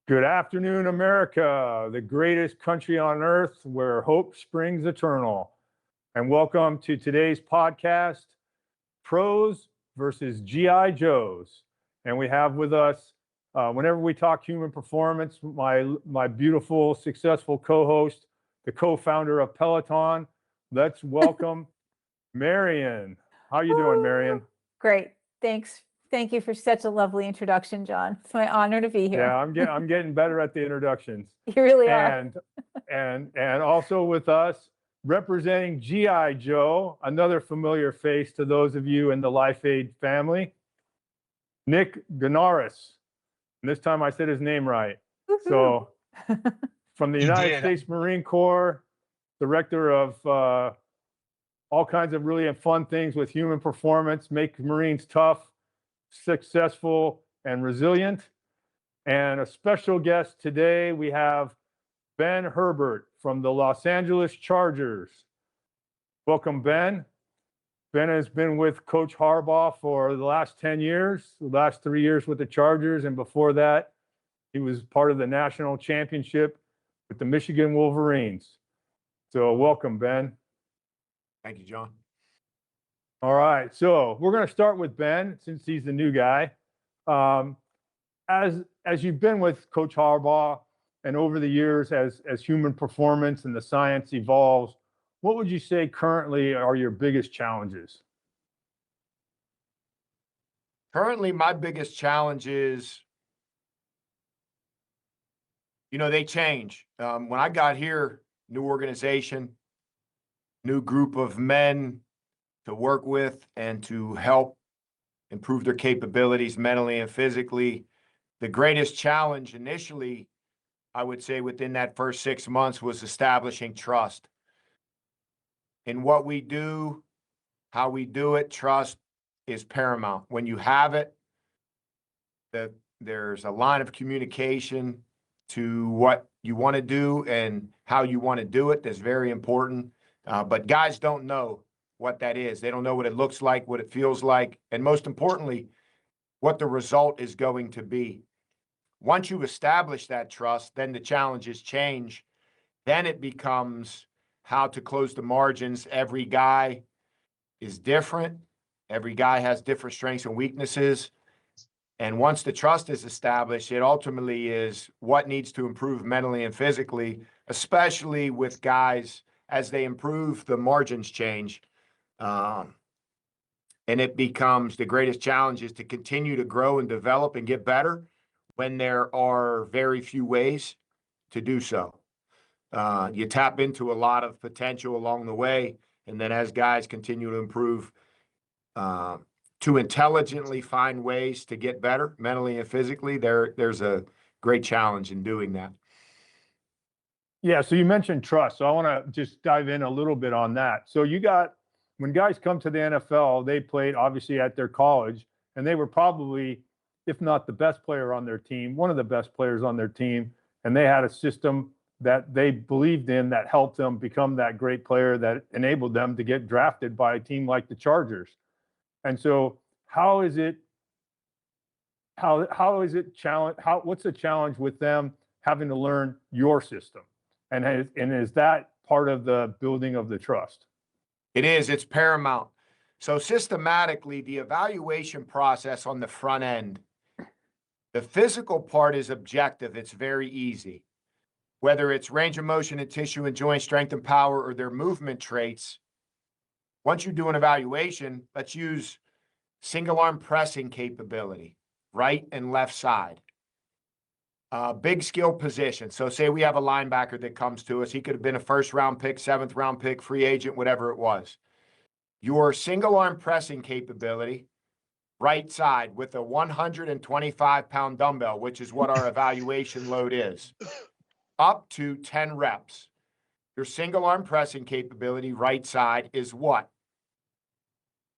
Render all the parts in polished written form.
Good afternoon, America, the greatest country on earth where hope springs eternal. And welcome to today's podcast, Pros versus G.I. Joes. And we have with us, whenever we talk human performance, my beautiful, successful co-host, the co-founder of Peloton. Let's welcome Marion. How you doing, Marion? Great. Thanks. Thank you for such a lovely introduction, John. It's my honor to be here. Yeah, I'm getting better at the introductions. You really are. And also with us, representing G.I. Joe, another familiar face to those of you in the Life Aid family, Nick Ganaris. And this time I said his name right. So from the United States Marine Corps, director of all kinds of really fun things with human performance, make Marines tough, successful, and resilient. And a special guest today, we have Ben Herbert from the Los Angeles Chargers. Welcome, Ben. Ben has been with Coach Harbaugh for the last 10 years, the last 3 years with the Chargers, and before that, he was part of the national championship with the Michigan Wolverines. So welcome, Ben. Thank you, John. All right, so we're going to start with Ben since he's the new guy. As you've been with Coach Harbaugh and over the years as human performance and the science evolves, what would you say currently are your biggest challenges? Currently, my biggest challenge is, they change. When I got here, new organization, new group of men to work with and to help improve their capabilities mentally and physically. The greatest challenge initially, I would say within that first 6 months, was establishing trust. In what we do, how we do it, trust is paramount. When you have it, there's a line of communication to what you want to do and how you want to do it. That's very important. But guys don't know what that is. They don't know what it looks like, what it feels like, and most importantly, what the result is going to be. Once you establish that trust, then the challenges change. Then it becomes how to close the margins. Every guy is different. Every guy has different strengths and weaknesses. And once the trust is established, it ultimately is what needs to improve mentally and physically, especially with guys as they improve, the margins change. And it becomes the greatest challenge is to continue to grow and develop and get better when there are very few ways to do so. You tap into a lot of potential along the way, and then as guys continue to improve, to intelligently find ways to get better mentally and physically, there's a great challenge in doing that. Yeah, so you mentioned trust. So I want to just dive in a little bit on that. So when guys come to the NFL, they played obviously at their college, and they were probably, if not the best player on their team, one of the best players on their team. And they had a system that they believed in that helped them become that great player that enabled them to get drafted by a team like the Chargers. And so what's the challenge with them having to learn your system? And is that part of the building of the trust? It is. It's paramount. So systematically, the evaluation process on the front end, the physical part is objective. It's very easy. Whether it's range of motion and tissue and joint strength and power or their movement traits, once you do an evaluation, let's use single arm pressing capability, right and left side. Big skill position. So say we have a linebacker that comes to us. He could have been a first round pick, seventh round pick, free agent, whatever it was. Your single arm pressing capability, right side with a 125-pound dumbbell, which is what our evaluation load is, up to 10 reps. Your single arm pressing capability, right side, is what?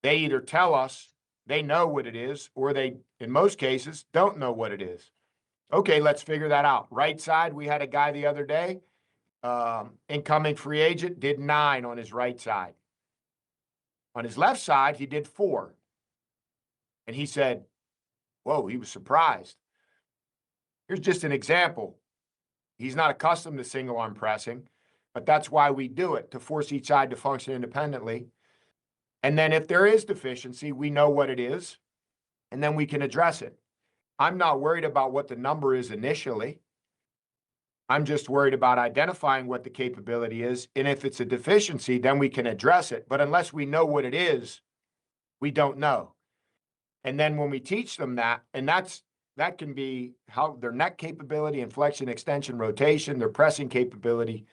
They either tell us they know what it is, or they, in most cases, don't know what it is. Okay, let's figure that out. Right side, we had a guy the other day, incoming free agent, did 9 on his right side. On his left side, he did 4. And he said, whoa, he was surprised. Here's just an example. He's not accustomed to single arm pressing, but that's why we do it, to force each side to function independently. And then if there is deficiency, we know what it is, and then we can address it. I'm not worried about what the number is initially. I'm just worried about identifying what the capability is. And if it's a deficiency, then we can address it. But unless we know what it is, we don't know. And then when we teach them that, and that can be how their neck capability, inflection, extension, rotation, their pressing capability,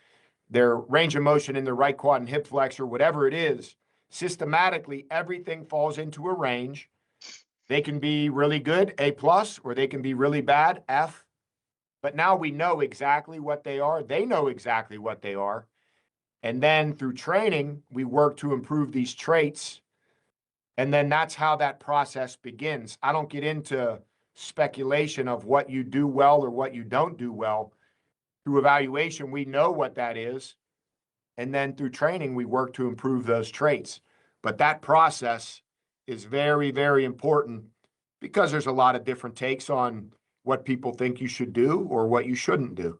their range of motion in their right quad and hip flexor, whatever it is, systematically, everything falls into a range. They can be really good, A+, or they can be really bad, F. But now we know exactly what they are. They know exactly what they are. And then through training, we work to improve these traits. And then that's how that process begins. I don't get into speculation of what you do well or what you don't do well. Through evaluation, we know what that is. And then through training, we work to improve those traits. But that process is very, very important because there's a lot of different takes on what people think you should do or what you shouldn't do.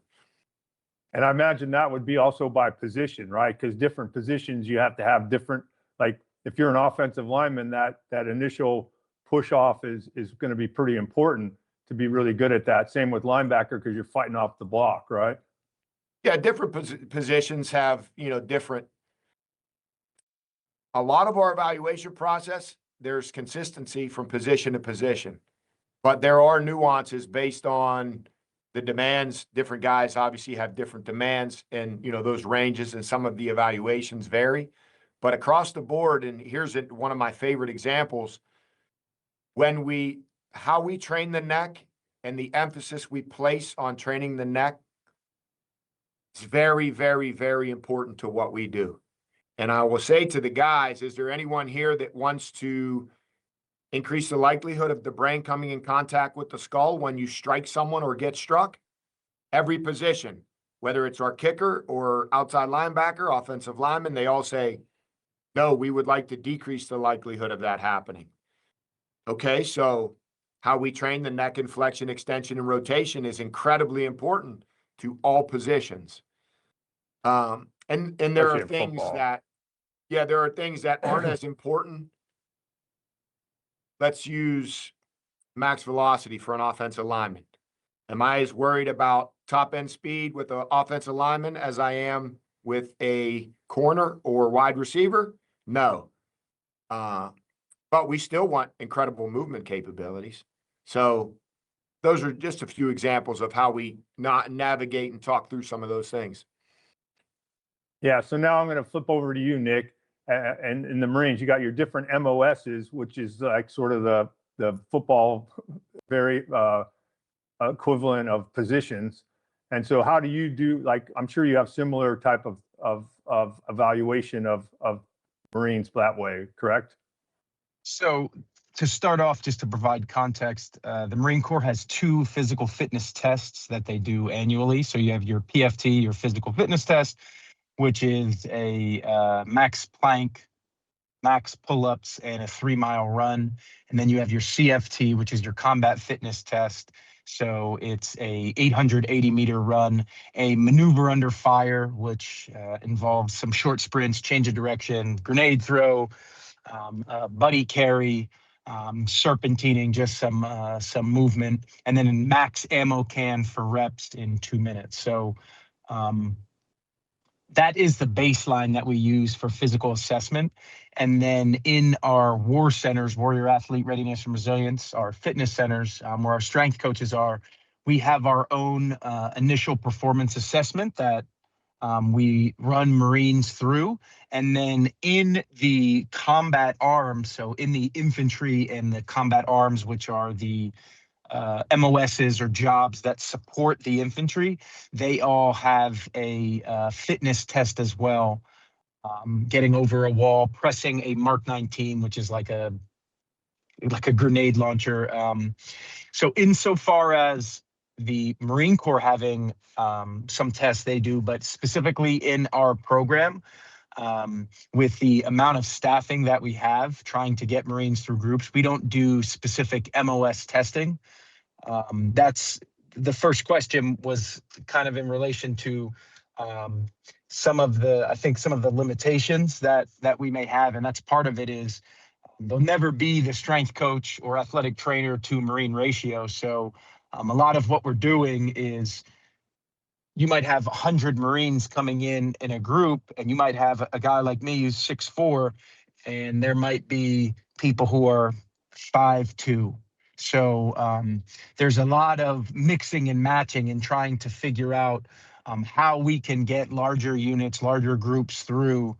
And I imagine that would be also by position, right? Because different positions, you have to have different, like if you're an offensive lineman, that initial push off is going to be pretty important to be really good at that. Same with linebacker, because you're fighting off the block, right? Yeah, different positions have, different. A lot of our evaluation process, there's consistency from position to position, but there are nuances based on the demands. Different guys obviously have different demands, and those ranges and some of the evaluations vary. But across the board, and here's one of my favorite examples, how we train the neck and the emphasis we place on training the neck is very, very, very important to what we do. And I will say to the guys, is there anyone here that wants to increase the likelihood of the brain coming in contact with the skull when you strike someone or get struck? Every position, whether it's our kicker or outside linebacker, offensive lineman, they all say, no, we would like to decrease the likelihood of that happening. Okay, so how we train the neck inflection, extension, and rotation is incredibly important to all positions. And there Especially are in things football. there are things that aren't as important. Let's use max velocity for an offensive lineman. Am I as worried about top end speed with an offensive lineman as I am with a corner or wide receiver? No. But we still want incredible movement capabilities. So those are just a few examples of how we navigate and talk through some of those things. Yeah, so now I'm going to flip over to you, Nick. And in the Marines, you got your different MOSs, which is like sort of the football very equivalent of positions. And so how do you do, like, I'm sure you have similar type of evaluation of Marines that way, correct? So to start off, just to provide context, the Marine Corps has 2 physical fitness tests that they do annually. So you have your PFT, your physical fitness test, which is a max plank, max pull-ups, and a 3-mile run. And then you have your CFT, which is your combat fitness test. So it's a 880-meter run, a maneuver under fire, which involves some short sprints, change of direction, grenade throw, buddy carry, serpentining, just some movement, and then a max ammo can for reps in 2 minutes. So that is the baseline that we use for physical assessment. And then in our war centers, warrior athlete readiness and resilience, our fitness centers, where our strength coaches are, we have our own initial performance assessment that we run Marines through. And then in the combat arms, so in the infantry and the combat arms, which are the MOSs or jobs that support the infantry, they all have a fitness test as well. Getting over a wall, pressing a Mark 19, which is like a grenade launcher. So insofar as the Marine Corps having some tests they do, but specifically in our program, with the amount of staffing that we have trying to get Marines through groups, we don't do specific MOS testing. That's the first question was kind of in relation to some of the limitations that we may have, and that's part of it is there'll never be the strength coach or athletic trainer to Marine ratio. So a lot of what we're doing is you might have 100 Marines coming in a group, and you might have a guy like me who's 6'4", and there might be people who are 5'2". So there's a lot of mixing and matching and trying to figure out how we can get larger units, larger groups through,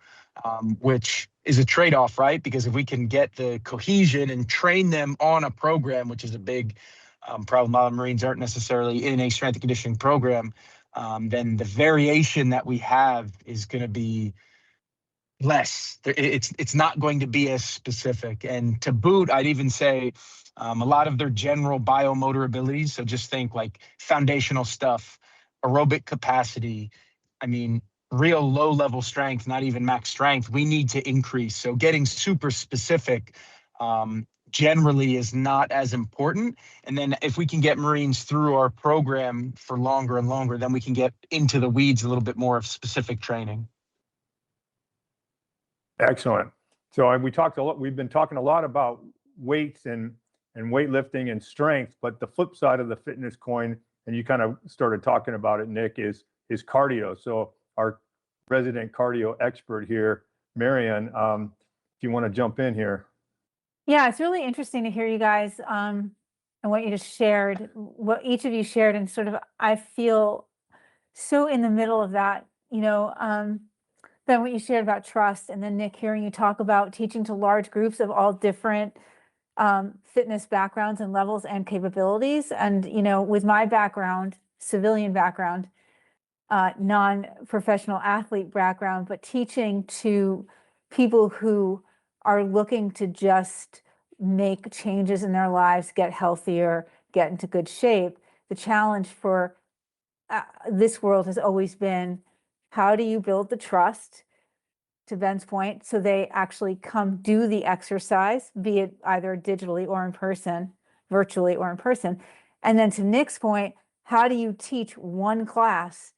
which is a trade-off, right? Because if we can get the cohesion and train them on a program, which is a big problem, a lot of Marines aren't necessarily in a strength and conditioning program, then the variation that we have is going to be less. It's not going to be as specific. And to boot, I'd even say a lot of their general biomotor abilities. So just think like foundational stuff, aerobic capacity. I mean, real low level strength, not even max strength, we need to increase. So getting super specific generally is not as important. And then if we can get Marines through our program for longer and longer, then we can get into the weeds a little bit more of specific training. Excellent. So we've been talking a lot about weights and weightlifting and strength, but the flip side of the fitness coin, and you kind of started talking about it, Nick, is cardio. So our resident cardio expert here, Marion, if you want to jump in here. Yeah, it's really interesting to hear you guys and what you just shared, what each of you shared, and sort of I feel so in the middle of that, then what you shared about trust, and then Nick, hearing you talk about teaching to large groups of all different fitness backgrounds and levels and capabilities. And, with my background, civilian background, non-professional athlete background, but teaching to people who are looking to just make changes in their lives, get healthier, get into good shape. The challenge for this world has always been, how do you build the trust, to Ben's point, so they actually come do the exercise, be it either digitally or in person, virtually or in person. And then to Nick's point, how do you teach one class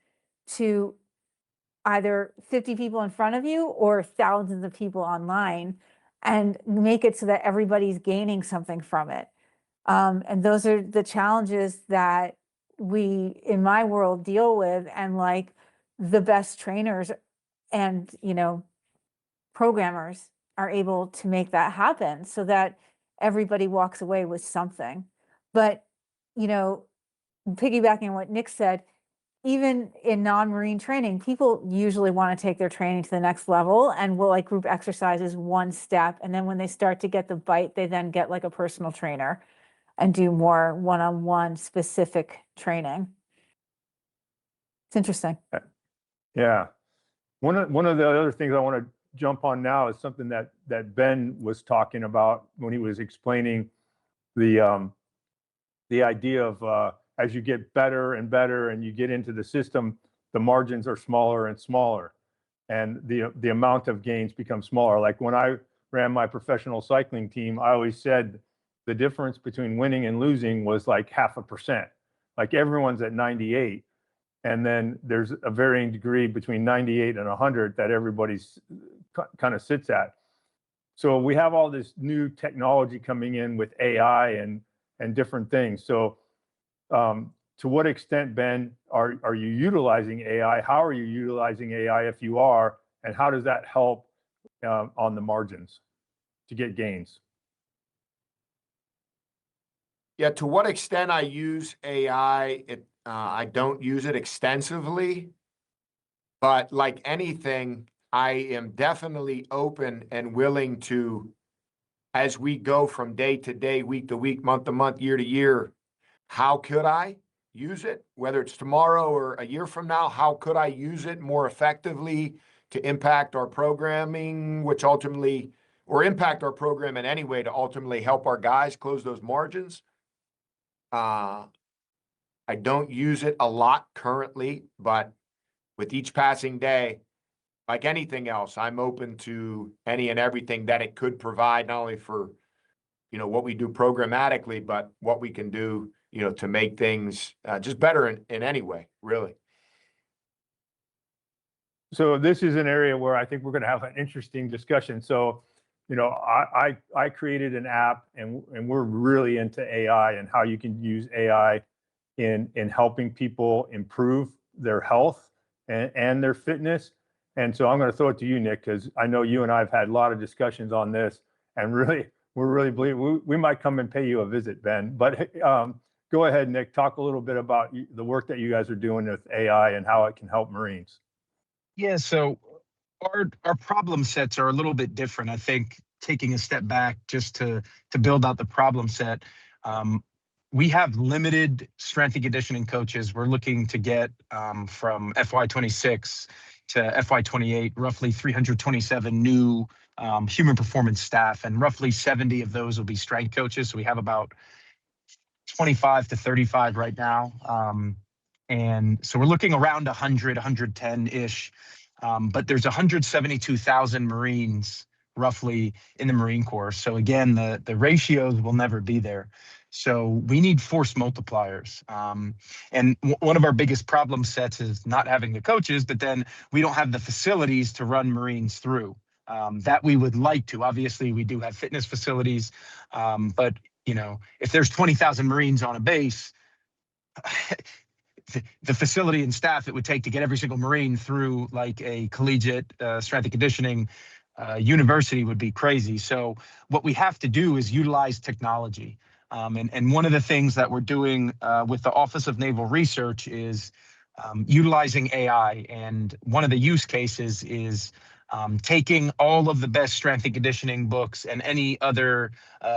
to either 50 people in front of you or thousands of people online, and make it so that everybody's gaining something from it? And those are the challenges that we, in my world, deal with. And like the best trainers and, programmers are able to make that happen so that everybody walks away with something. But, piggybacking on what Nick said, even in non-Marine training, people usually want to take their training to the next level, and will like group exercises one step. And then when they start to get the bite, they then get like a personal trainer and do more one-on-one specific training. It's interesting. Yeah. One of the other things I want to jump on now is something that Ben was talking about when he was explaining the idea of as you get better and better and you get into the system, the margins are smaller and smaller, and the amount of gains become smaller. Like when I ran my professional cycling team, I always said the difference between winning and losing was like 0.5%. Like everyone's at 98. And then there's a varying degree between 98 and 100 that everybody's kind of sits at. So we have all this new technology coming in with AI and different things. So to what extent, Ben, are you utilizing AI? How are you utilizing AI if you are? And how does that help on the margins to get gains? Yeah, to what extent I use AI, I don't use it extensively, but like anything, I am definitely open and willing to, as we go from day to day, week to week, month to month, year to year, how could I use it? Whether it's tomorrow or a year from now, how could I use it more effectively to impact our programming, which ultimately, or impact our program in any way to ultimately help our guys close those margins? I don't use it a lot currently, but with each passing day, like anything else, I'm open to any and everything that it could provide, not only for what we do programmatically, but what we can do, to make things just better in any way, really. So this is an area where I think we're going to have an interesting discussion. So, I created an app, and we're really into AI and how you can use AI in helping people improve their health and their fitness. And so I'm going to throw it to you, Nick, because I know you and I have had a lot of discussions on this, and we're really believe we might come and pay you a visit, Ben. But go ahead, Nick, talk a little bit about the work that you guys are doing with AI and how it can help Marines. Yeah, so our problem sets are a little bit different. I think taking a step back just to build out the problem set, we have limited strength and conditioning coaches. We're looking to get from FY26 to FY28 roughly 327 new human performance staff, and roughly 70 of those will be strength coaches. So we have about 25 to 35 right now. And so we're looking around 100, 110-ish. But there's 172,000 Marines roughly in the Marine Corps. So again, the ratios will never be there. So we need force multipliers. And one of our biggest problem sets is not having the coaches, but then we don't have the facilities to run Marines through that we would like to. Obviously, we do have fitness facilities, but if there's 20,000 Marines on a base, the facility and staff it would take to get every single Marine through like a collegiate strength and conditioning university would be crazy. So what we have to do is utilize technology. And one of the things that we're doing with the Office of Naval Research is utilizing AI. And one of the use cases is taking all of the best strength and conditioning books and any other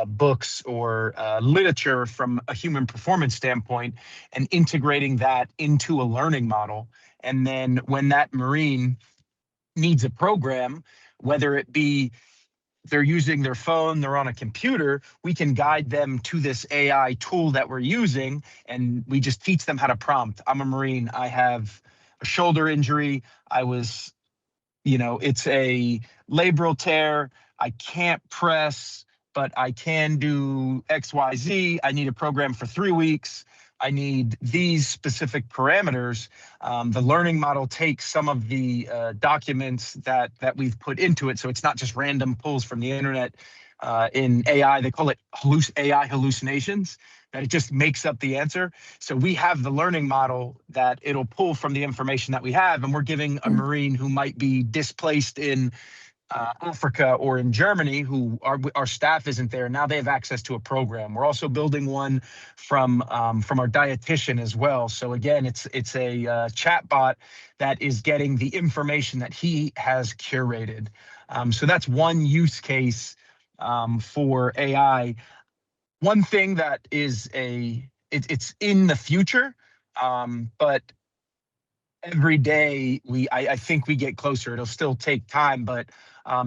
books or literature from a human performance standpoint and integrating that into a learning model. And then when that Marine needs a program, whether it be they're using their phone, they're on a computer, we can guide them to this AI tool that we're using, and we just teach them how to prompt. I'm a Marine. I have a shoulder injury. It's a labral tear. I can't press, but I can do XYZ. I need a program for 3 weeks. I need these specific parameters. The learning model takes some of the documents that we've put into it. So it's not just random pulls from the internet. In AI, they call it AI hallucinations, that it just makes up the answer. So we have the learning model that it'll pull from the information that we have, and we're giving a Marine who might be displaced in Africa or in Germany, who our staff isn't there. Now they have access to a program. We're also building one from our dietitian as well. So again, it's a chat bot that is getting the information that he has curated. So that's one use case for AI. One thing that is it's in the future, but every day I think we get closer. It'll still take time, but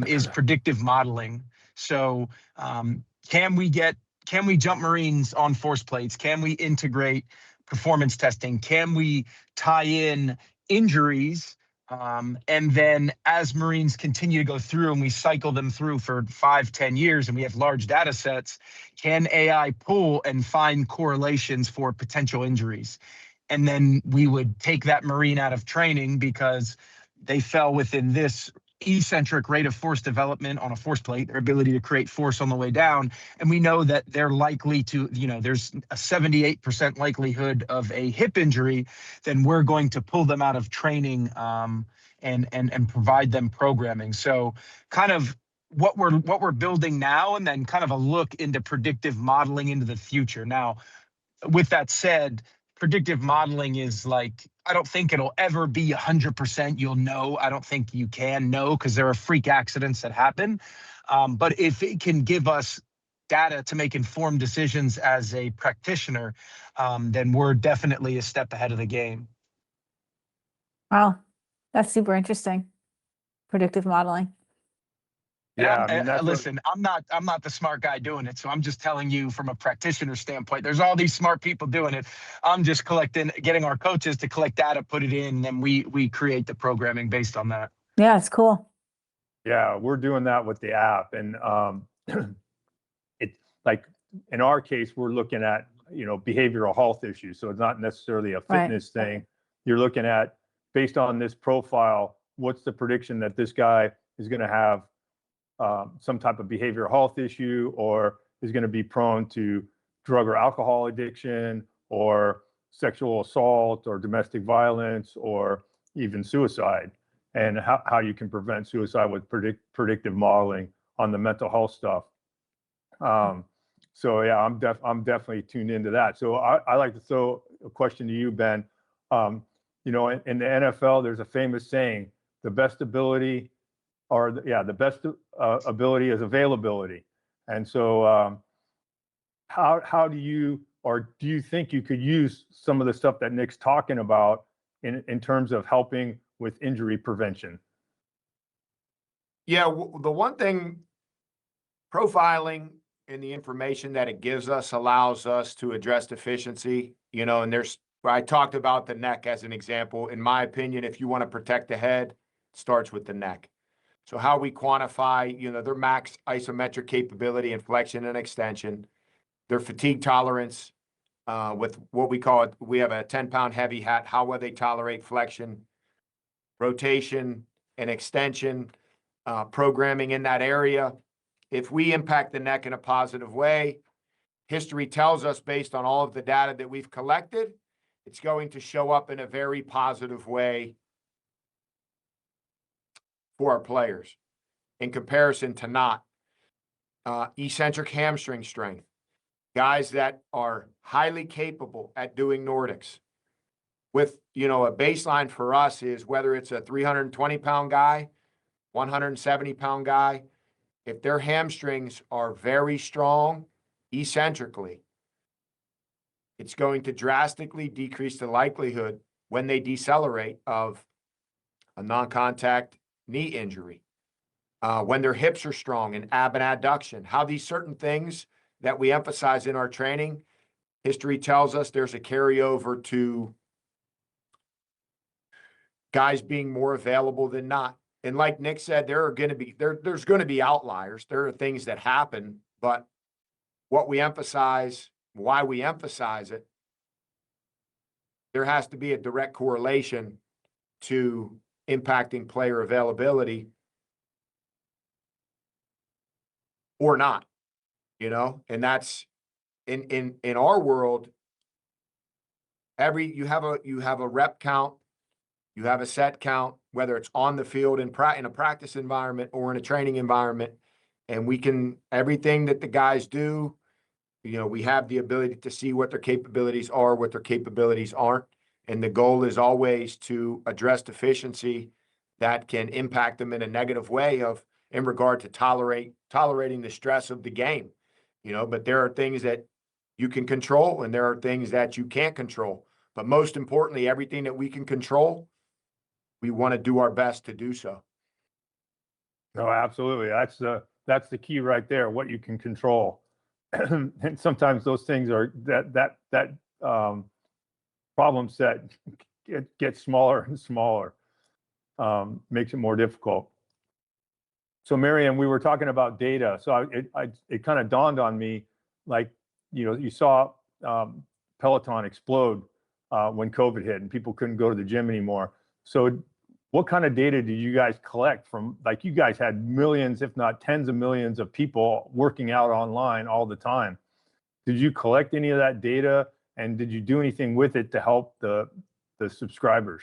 is predictive modeling. So can we jump Marines on force plates? Can we integrate performance testing? Can we tie in injuries? And then as Marines continue to go through and we cycle them through for 5-10 years and we have large data sets, can AI pull and find correlations for potential injuries? And then we would take that Marine out of training because they fell within this eccentric rate of force development on a force plate, their ability to create force on the way down. And we know that they're likely to, there's a 78% likelihood of a hip injury. Then we're going to pull them out of training and provide them programming. So kind of what we're building now, and then kind of a look into predictive modeling into the future. Now, with that said, predictive modeling is like, I don't think it'll ever be 100% you'll know. I don't think you can know because there are freak accidents that happen. But if it can give us data to make informed decisions as a practitioner, then we're definitely a step ahead of the game. Wow, that's super interesting. Predictive modeling. Yeah, I mean, Listen, I'm not the smart guy doing it, so I'm just telling you from a practitioner standpoint. There's all these smart people doing it. I'm just getting our coaches to collect data, put it in, and then we create the programming based on that. Yeah, it's cool. Yeah, we're doing that with the app, and like in our case, we're looking at, behavioral health issues. So it's not necessarily a Right. fitness thing. You're looking at, based on this profile, what's the prediction that this guy is going to have some type of behavioral health issue, or is going to be prone to drug or alcohol addiction, or sexual assault, or domestic violence, or even suicide, and how you can prevent suicide with predictive modeling on the mental health stuff. So yeah, I'm definitely tuned into that. So I like to throw a question to you, Ben. In the NFL, there's a famous saying: the best ability, the best ability is availability. And so, how do you, or do you think you could use some of the stuff that Nick's talking about in terms of helping with injury prevention? Yeah, the one thing, profiling and the information that it gives us allows us to address deficiency, and I talked about the neck as an example. In my opinion, if you want to protect the head, it starts with the neck. So how we quantify, their max isometric capability and flexion and extension, their fatigue tolerance, with what we have a 10-pound heavy hat, how well they tolerate flexion, rotation, and extension, programming in that area. If we impact the neck in a positive way, history tells us, based on all of the data that we've collected, it's going to show up in a very positive way for our players in comparison to not. Eccentric hamstring strength, guys that are highly capable at doing Nordics. With, a baseline for us is whether it's a 320-pound guy, 170-pound guy, if their hamstrings are very strong eccentrically, it's going to drastically decrease the likelihood when they decelerate of a non-contact knee injury. When their hips are strong and ab and adduction, how these certain things that we emphasize in our training, history tells us there's a carryover to guys being more available than not. And like Nick said, there's going to be outliers. There are things that happen, but what we emphasize, why we emphasize it, there has to be a direct correlation to impacting player availability or not, and that's in our world. You have a rep count, you have a set count, whether it's on the field in a practice environment or in a training environment, and everything that the guys do, we have the ability to see what their capabilities are, what their capabilities aren't, and the goal is always to address deficiency that can impact them in a negative way in regard to tolerating the stress of the game, but there are things that you can control and there are things that you can't control. But most importantly, everything that we can control, we want to do our best to do so. No, absolutely. That's the key right there, what you can control. And sometimes those things are that problem set gets smaller and smaller, makes it more difficult. So Marianne, we were talking about data. So it kind of dawned on me, like, you saw Peloton explode when COVID hit and people couldn't go to the gym anymore. So what kind of data did you guys collect from, like, you guys had millions, if not tens of millions of people working out online all the time. Did you collect any of that data, and did you do anything with it to help the subscribers?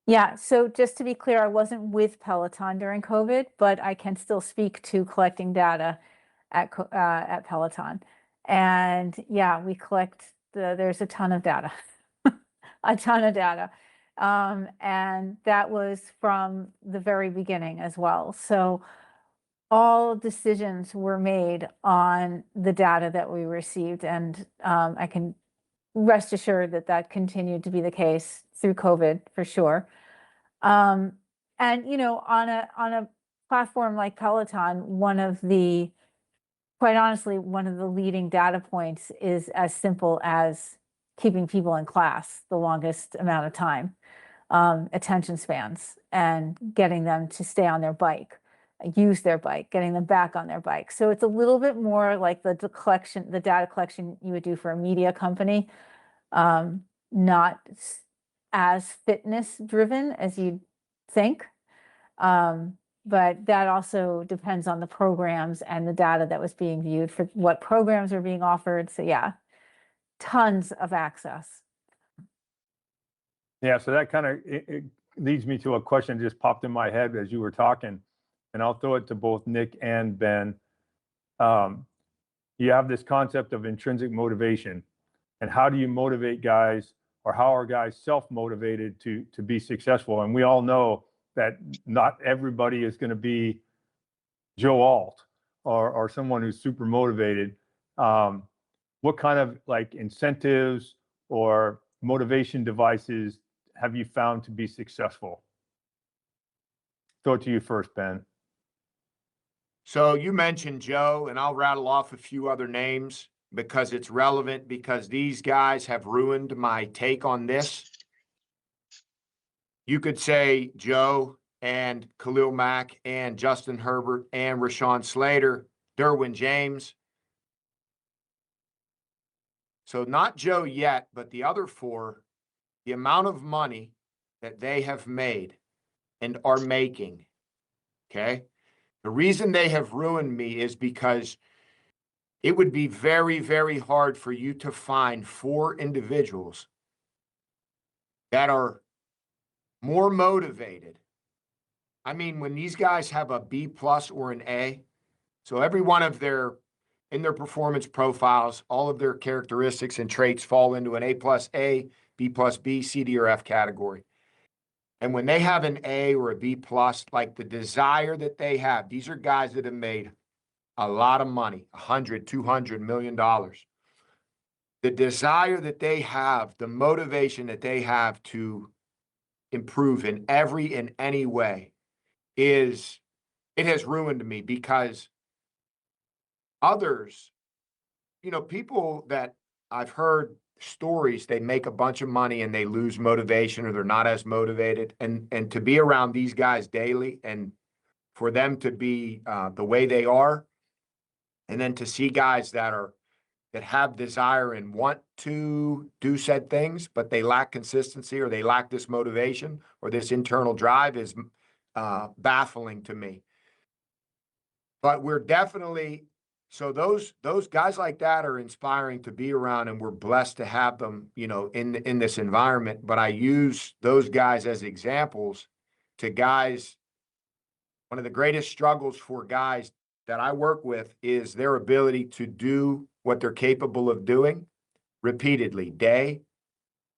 Yeah, so just to be clear, I wasn't with Peloton during COVID, but I can still speak to collecting data at Peloton. And yeah, we collect there's a ton of data, a ton of data. And that was from the very beginning as well. So all decisions were made on the data that we received, and I can rest assured that that continued to be the case through COVID for sure. And on a platform like Peloton, quite honestly, one of the leading data points is as simple as keeping people in class the longest amount of time, attention spans, and getting them to stay on their bike. use their bike, getting them back on their bike. So it's a little bit more like the data collection you would do for a media company, not as fitness driven as you'd think. But that also depends on the programs and the data that was being viewed for what programs are being offered. So yeah, tons of access. Yeah, so that kind of it leads me to a question that just popped in my head as you were talking, and I'll throw it to both Nick and Ben. You have this concept of intrinsic motivation, and how do you motivate guys, or how are guys self-motivated to be successful? And we all know that not everybody is going to be Joe Alt or someone who's super motivated. What kind of like incentives or motivation devices have you found to be successful? Throw it to you first, Ben. So you mentioned Joe, and I'll rattle off a few other names because it's relevant, because these guys have ruined my take on this. You could say Joe and Khalil Mack and Justin Herbert and Rashawn Slater, Derwin James. So not Joe yet, but the other four, the amount of money that they have made and are making, okay? The reason they have ruined me is because it would be very, very hard for you to find 4 individuals that are more motivated. I mean, when these guys have a B+ or an A, so every one of in their performance profiles, all of their characteristics and traits fall into an A+, B+, B, C, D, or F category. And when they have an A or a B+, like the desire that they have, these are guys that have made a lot of money, $100, $200 million. The desire that they have, the motivation that they have to improve in every and any way it has ruined me, because others, people that I've heard stories, they make a bunch of money and they lose motivation, or they're not as motivated. And to be around these guys daily, and for them to be the way they are, and then to see guys that have desire and want to do said things, but they lack consistency, or they lack this motivation or this internal drive, is baffling to me. But we're definitely, so those guys like that are inspiring to be around, and we're blessed to have them, in this environment. But I use those guys as examples to guys. One of the greatest struggles for guys that I work with is their ability to do what they're capable of doing repeatedly, day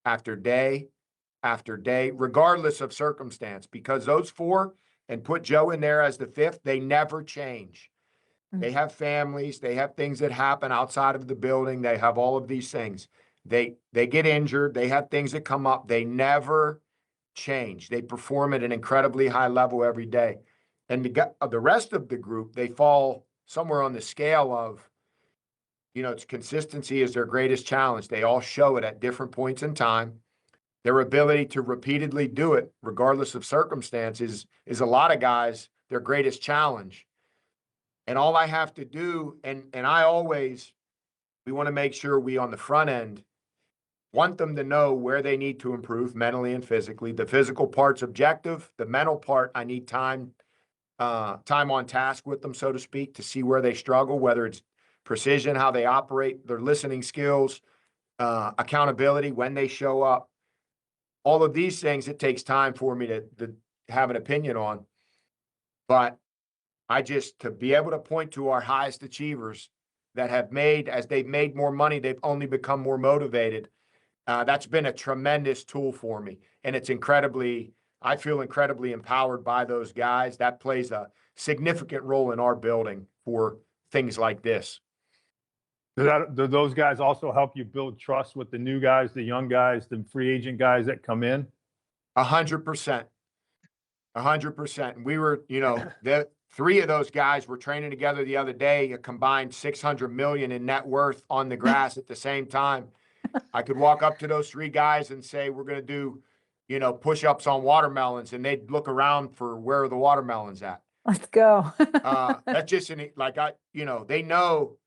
after day after day, regardless of circumstance, because those 4, and put Joe in there as the 5th, they never change. They have families, they have things that happen outside of the building, they have all of these things. They get injured, they have things that come up, they never change. They perform at an incredibly high level every day. And the rest of the group, they fall somewhere on the scale of, it's consistency is their greatest challenge. They all show it at different points in time. Their ability to repeatedly do it, regardless of circumstances, is a lot of guys their greatest challenge. And all I have to do, and we want to make sure we on the front end want them to know where they need to improve mentally and physically. The physical part's objective. The mental part, I need time on task with them, so to speak, to see where they struggle, whether it's precision, how they operate, their listening skills, accountability, when they show up. All of these things, it takes time for me to have an opinion on. But to be able to point to our highest achievers that have made, as they've made more money, they've only become more motivated. That's been a tremendous tool for me. And I feel incredibly empowered by those guys. That plays a significant role in our building for things like this. Do those guys also help you build trust with the new guys, the young guys, the free agent guys that come in? 100%. 100%. We were, the 3 of those guys were training together the other day, a combined $600 million in net worth on the grass at the same time. I could walk up to those 3 guys and say, we're going to do, push-ups on watermelons, and they'd look around for where are the watermelons at. Let's go. That's just like they know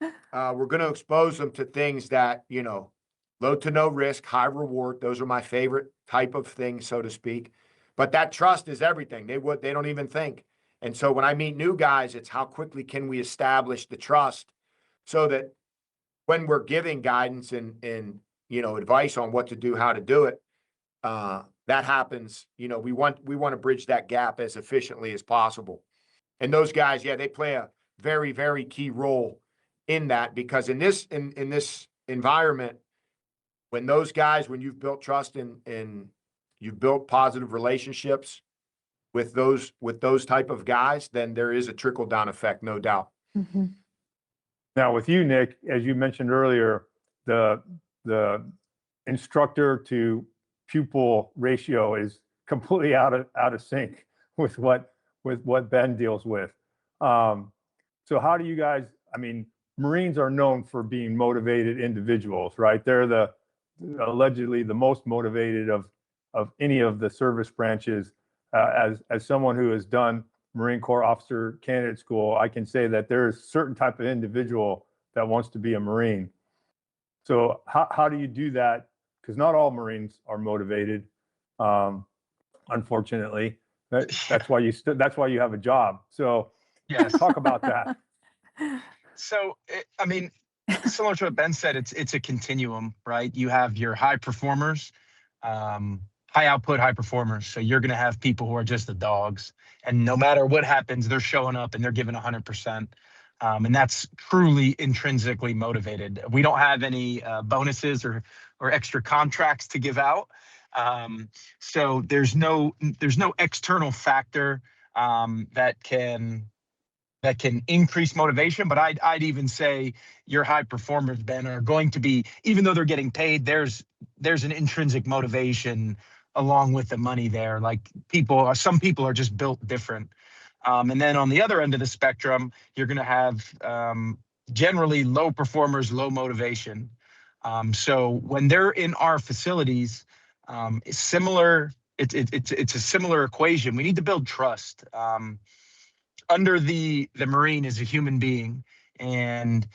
we're going to expose them to things that, low to no risk, high reward. Those are my favorite type of things, so to speak. But that trust is everything. They don't even think. And so when I meet new guys, it's how quickly can we establish the trust so that when we're giving guidance and advice on what to do, how to do it, that happens. We want to bridge that gap as efficiently as possible. And those guys, they play a very, very key role in that, because in this environment, when you've built trust and you've built positive relationships with those type of guys, then there is a trickle down effect, no doubt. Mm-hmm. Now with you, Nick, as you mentioned earlier, the instructor to pupil ratio is completely out of sync with what Ben deals with. So how do you guys, Marines are known for being motivated individuals, right? They're allegedly the most motivated of any of the service branches. As someone who has done Marine Corps Officer Candidate School, I can say that there is a certain type of individual that wants to be a Marine. So how do you do that? Because not all Marines are motivated, unfortunately. That's why you have a job. So Yes. talk about that. So, similar to what Ben said, it's a continuum, right? You have your high performers, high output, high performers. So you're going to have people who are just the dogs, and no matter what happens, they're showing up and they're giving 100%. And that's truly intrinsically motivated. We don't have any bonuses or extra contracts to give out. So there's no external factor that can increase motivation. But I'd even say your high performers, Ben, are going to be, even though they're getting paid, there's an intrinsic motivation along with the money there. Like some people are just built different. And then on the other end of the spectrum, you're going to have generally low performers, low motivation. So when they're in our facilities, it's similar. It's a similar equation. We need to build trust. Under the Marine is a human being, and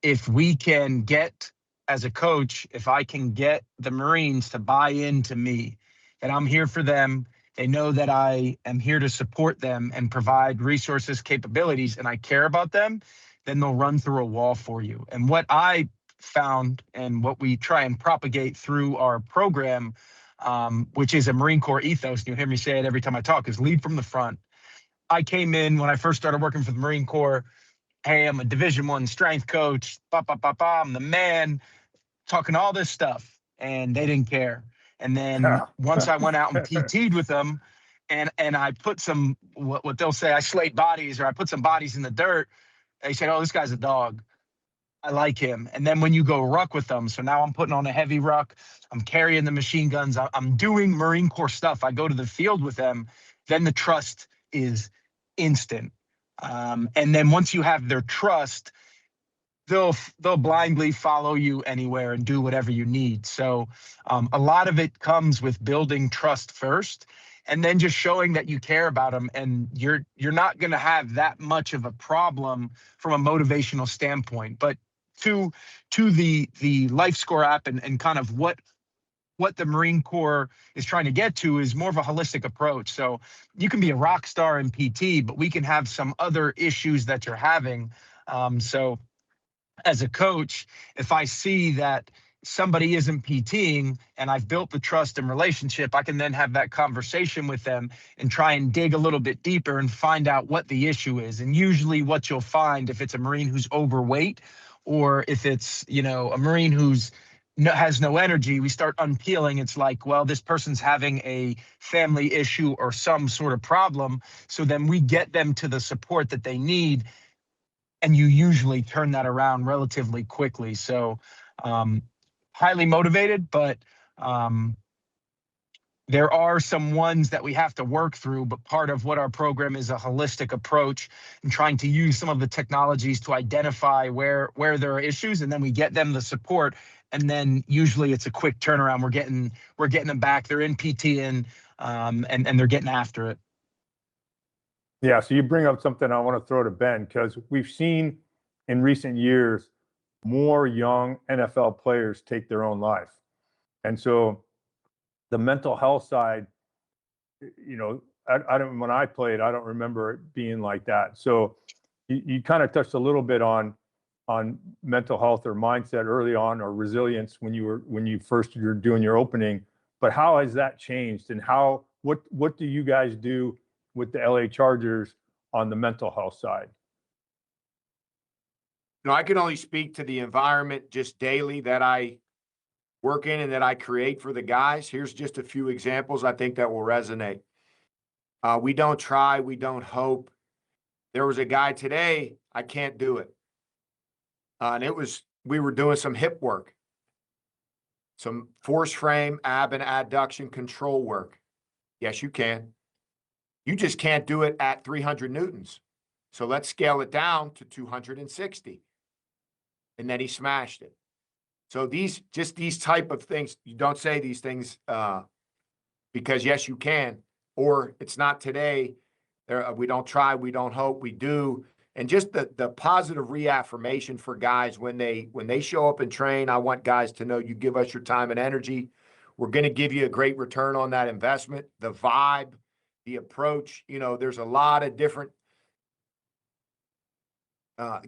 if we can get, as a coach, if I can get the Marines to buy into me, that I'm here for them, they know that I am here to support them and provide resources, capabilities, and I care about them, then they'll run through a wall for you. And what I found, and what we try and propagate through our program, which is a Marine Corps ethos, and you'll hear me say it every time I talk, is lead from the front. I came in when I first started working for the Marine Corps. Hey, I'm a Division I strength coach. I'm the man, talking all this stuff, and they didn't care. And then once I went out and PT'd with them, and I put some what they'll say, I slayed bodies, or I put some bodies in the dirt. They said, "Oh, this guy's a dog. I like him." And then when you go ruck with them, so now I'm putting on a heavy ruck. I'm carrying the machine guns. I'm doing Marine Corps stuff. I go to the field with them. Then the trust is instant. And then once you have their trust, they'll blindly follow you anywhere and do whatever you need. So a lot of it comes with building trust first, and then just showing that you care about them. And you're not going to have that much of a problem from a motivational standpoint. But to the LifeScore app and kind of what the Marine Corps is trying to get to is more of a holistic approach. So you can be a rock star in PT, but we can have some other issues that you're having. So as a coach, if I see that somebody isn't PTing and I've built the trust and relationship, I can then have that conversation with them and try and dig a little bit deeper and find out what the issue is. And usually what you'll find, if it's a Marine who's overweight, or if it's, a Marine who's has no energy, we start unpeeling. It's like, well, this person's having a family issue or some sort of problem. So then we get them to the support that they need, and you usually turn that around relatively quickly. So highly motivated, but there are some ones that we have to work through. But part of what our program is a holistic approach and trying to use some of the technologies to identify where there are issues, and then we get them the support. And then usually it's a quick turnaround. We're getting them back. They're in PT and they're getting after it. Yeah, so you bring up something I want to throw to Ben, because we've seen in recent years more young NFL players take their own life. And so the mental health side, I don't, when I played, I don't remember it being like that. So you kind of touched a little bit on mental health or mindset early on, or resilience when you first you're doing your opening. But how has that changed, and what do you guys do with the LA Chargers on the mental health side? I can only speak to the environment just daily that I work in and that I create for the guys. Here's just a few examples I think that will resonate. We don't try, we don't hope. There was a guy today, I can't do it. And we were doing some hip work, some force frame, ab and adduction control work. Yes, you can. You just can't do it at 300 Newtons. So let's scale it down to 260. And then he smashed it. So these type of things, you don't say these things because yes, you can, or it's not today. We don't try, we don't hope, we do. And just the positive reaffirmation for guys when they show up and train. I want guys to know, you give us your time and energy, we're going to give you a great return on that investment. The vibe, the approach, there's a lot of different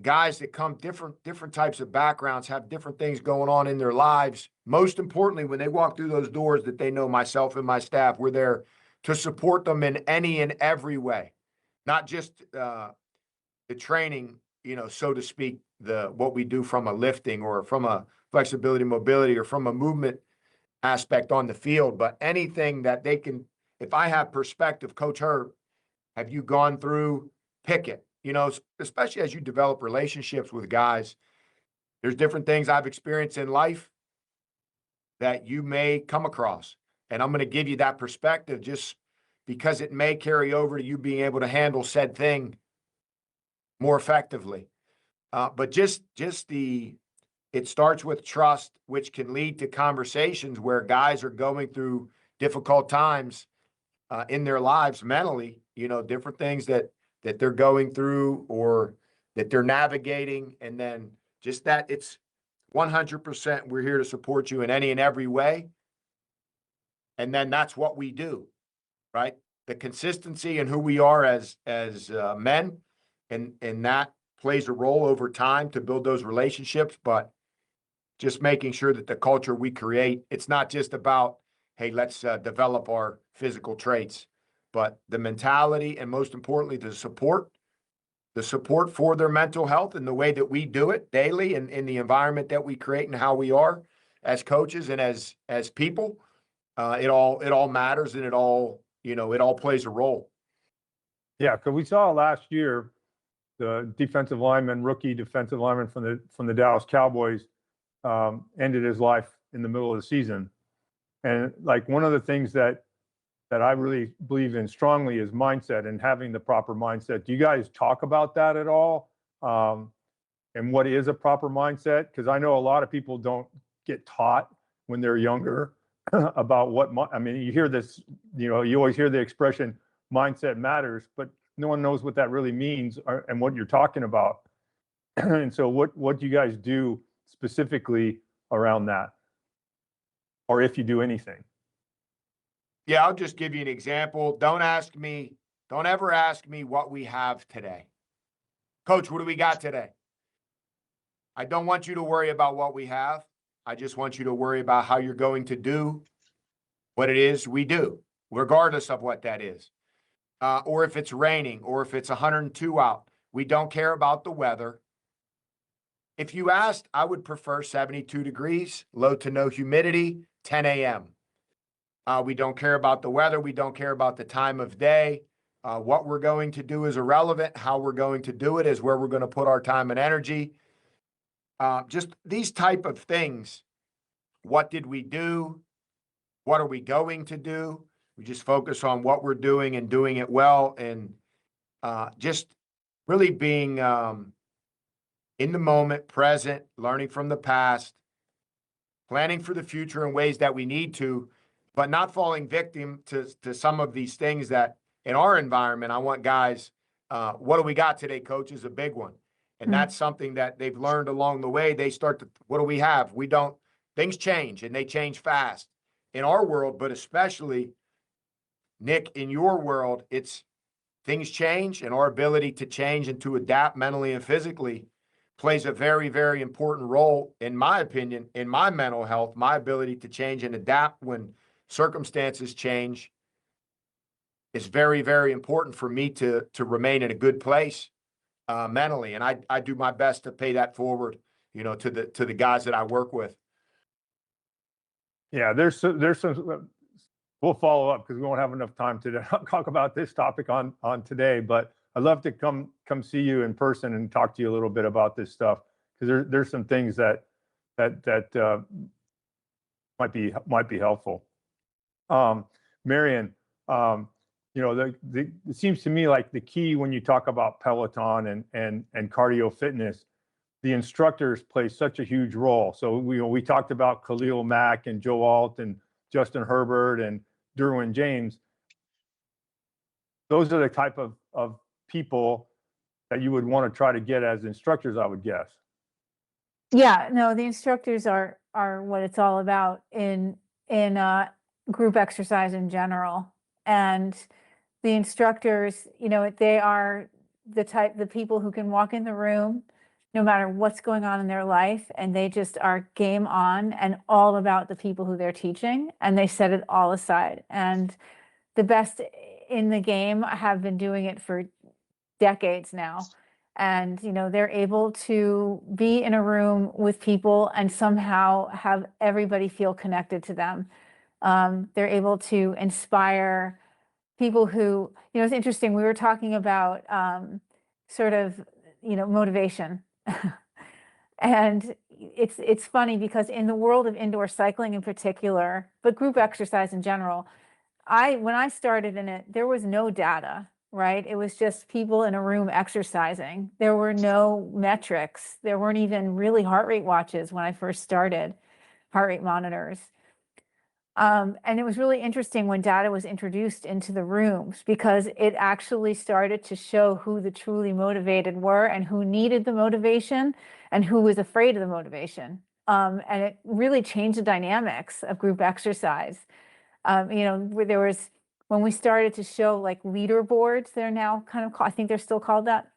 guys that come different types of backgrounds, have different things going on in their lives. Most importantly, when they walk through those doors, that they know myself and my staff, we're there to support them in any and every way, not just the training, so to speak, what we do from a lifting or from a flexibility, mobility, or from a movement aspect on the field, but anything that they can. If I have perspective, Coach Herb, have you gone through Pickett? Especially as you develop relationships with guys, there's different things I've experienced in life that you may come across. And I'm going to give you that perspective just because it may carry over to you being able to handle said thing more effectively. But it starts with trust, which can lead to conversations where guys are going through difficult times in their lives mentally, different things that they're going through or that they're navigating. And then just that it's 100%, we're here to support you in any and every way. And then that's what we do, right? The consistency and who we are as men, and that plays a role over time to build those relationships, but just making sure that the culture we create, it's not just about, hey, let's develop our physical traits, but the mentality, and most importantly, the support for their mental health and the way that we do it daily and in the environment that we create and how we are as coaches and as people. It all matters, and it all plays a role. Yeah, because we saw last year the rookie defensive lineman from the Dallas Cowboys ended his life in the middle of the season. And like one of the things that I really believe in strongly is mindset and having the proper mindset. Do you guys talk about that at all? And what is a proper mindset? Because I know a lot of people don't get taught when they're younger about you hear this, you always hear the expression mindset matters, but no one knows what that really means and what you're talking about. And so what do you guys do specifically around that? Or if you do anything? Yeah, I'll just give you an example. Don't ever ask me what we have today. Coach, what do we got today? I don't want you to worry about what we have. I just want you to worry about how you're going to do what it is we do, regardless of what that is. Or if it's raining, or if it's 102 out. We don't care about the weather. If you asked, I would prefer 72 degrees, low to no humidity, 10 a.m. We don't care about the weather. We don't care about the time of day. What we're going to do is irrelevant. How we're going to do it is where we're going to put our time and energy. Just these type of things. What did we do? What are we going to do? We just focus on what we're doing and doing it well, and just really being in the moment, present, learning from the past, planning for the future in ways that we need to, but not falling victim to some of these things that in our environment, I want guys, What do we got today, coach, is a big one. And that's something that they've learned along the way. They start to, what do we have? We don't, things change and they change fast in our world, but especially, Nick, in your world, it's things change, and our ability to change and to adapt mentally and physically plays a very, very important role, in my opinion, in my mental health. My ability to change and adapt when circumstances change is very, very important for me to remain in a good place mentally. And I do my best to pay that forward, to the guys that I work with. Yeah, there's some, we'll follow up because we won't have enough time to talk about this topic on today, but I'd love to come see you in person and talk to you a little bit about this stuff, because there's some things that might be helpful. Marion, it seems to me like the key when you talk about Peloton and cardio fitness, the instructors play such a huge role. So we talked about Khalil Mack and Joe Alt and Justin Herbert and Derwin James. Those are the type of people that you would want to try to get as instructors, I would guess. Yeah, no, the instructors are what it's all about in group exercise in general. And the instructors, they are the people who can walk in the room no matter what's going on in their life, and they just are game on and all about the people who they're teaching, and they set it all aside. And the best in the game have been doing it for decades now. And, they're able to be in a room with people and somehow have everybody feel connected to them. They're able to inspire people who, it's interesting. We were talking about sort of, motivation. And it's funny because in the world of indoor cycling in particular, but group exercise in general, when I started in it, there was no data, right? It was just people in a room exercising. There were no metrics. There weren't even really heart rate watches when I first started, heart rate monitors. And it was really interesting when data was introduced into the rooms, because it actually started to show who the truly motivated were and who needed the motivation and who was afraid of the motivation. And it really changed the dynamics of group exercise. Where there was, when we started to show like leaderboards, they're now kind of, I think they're still called that,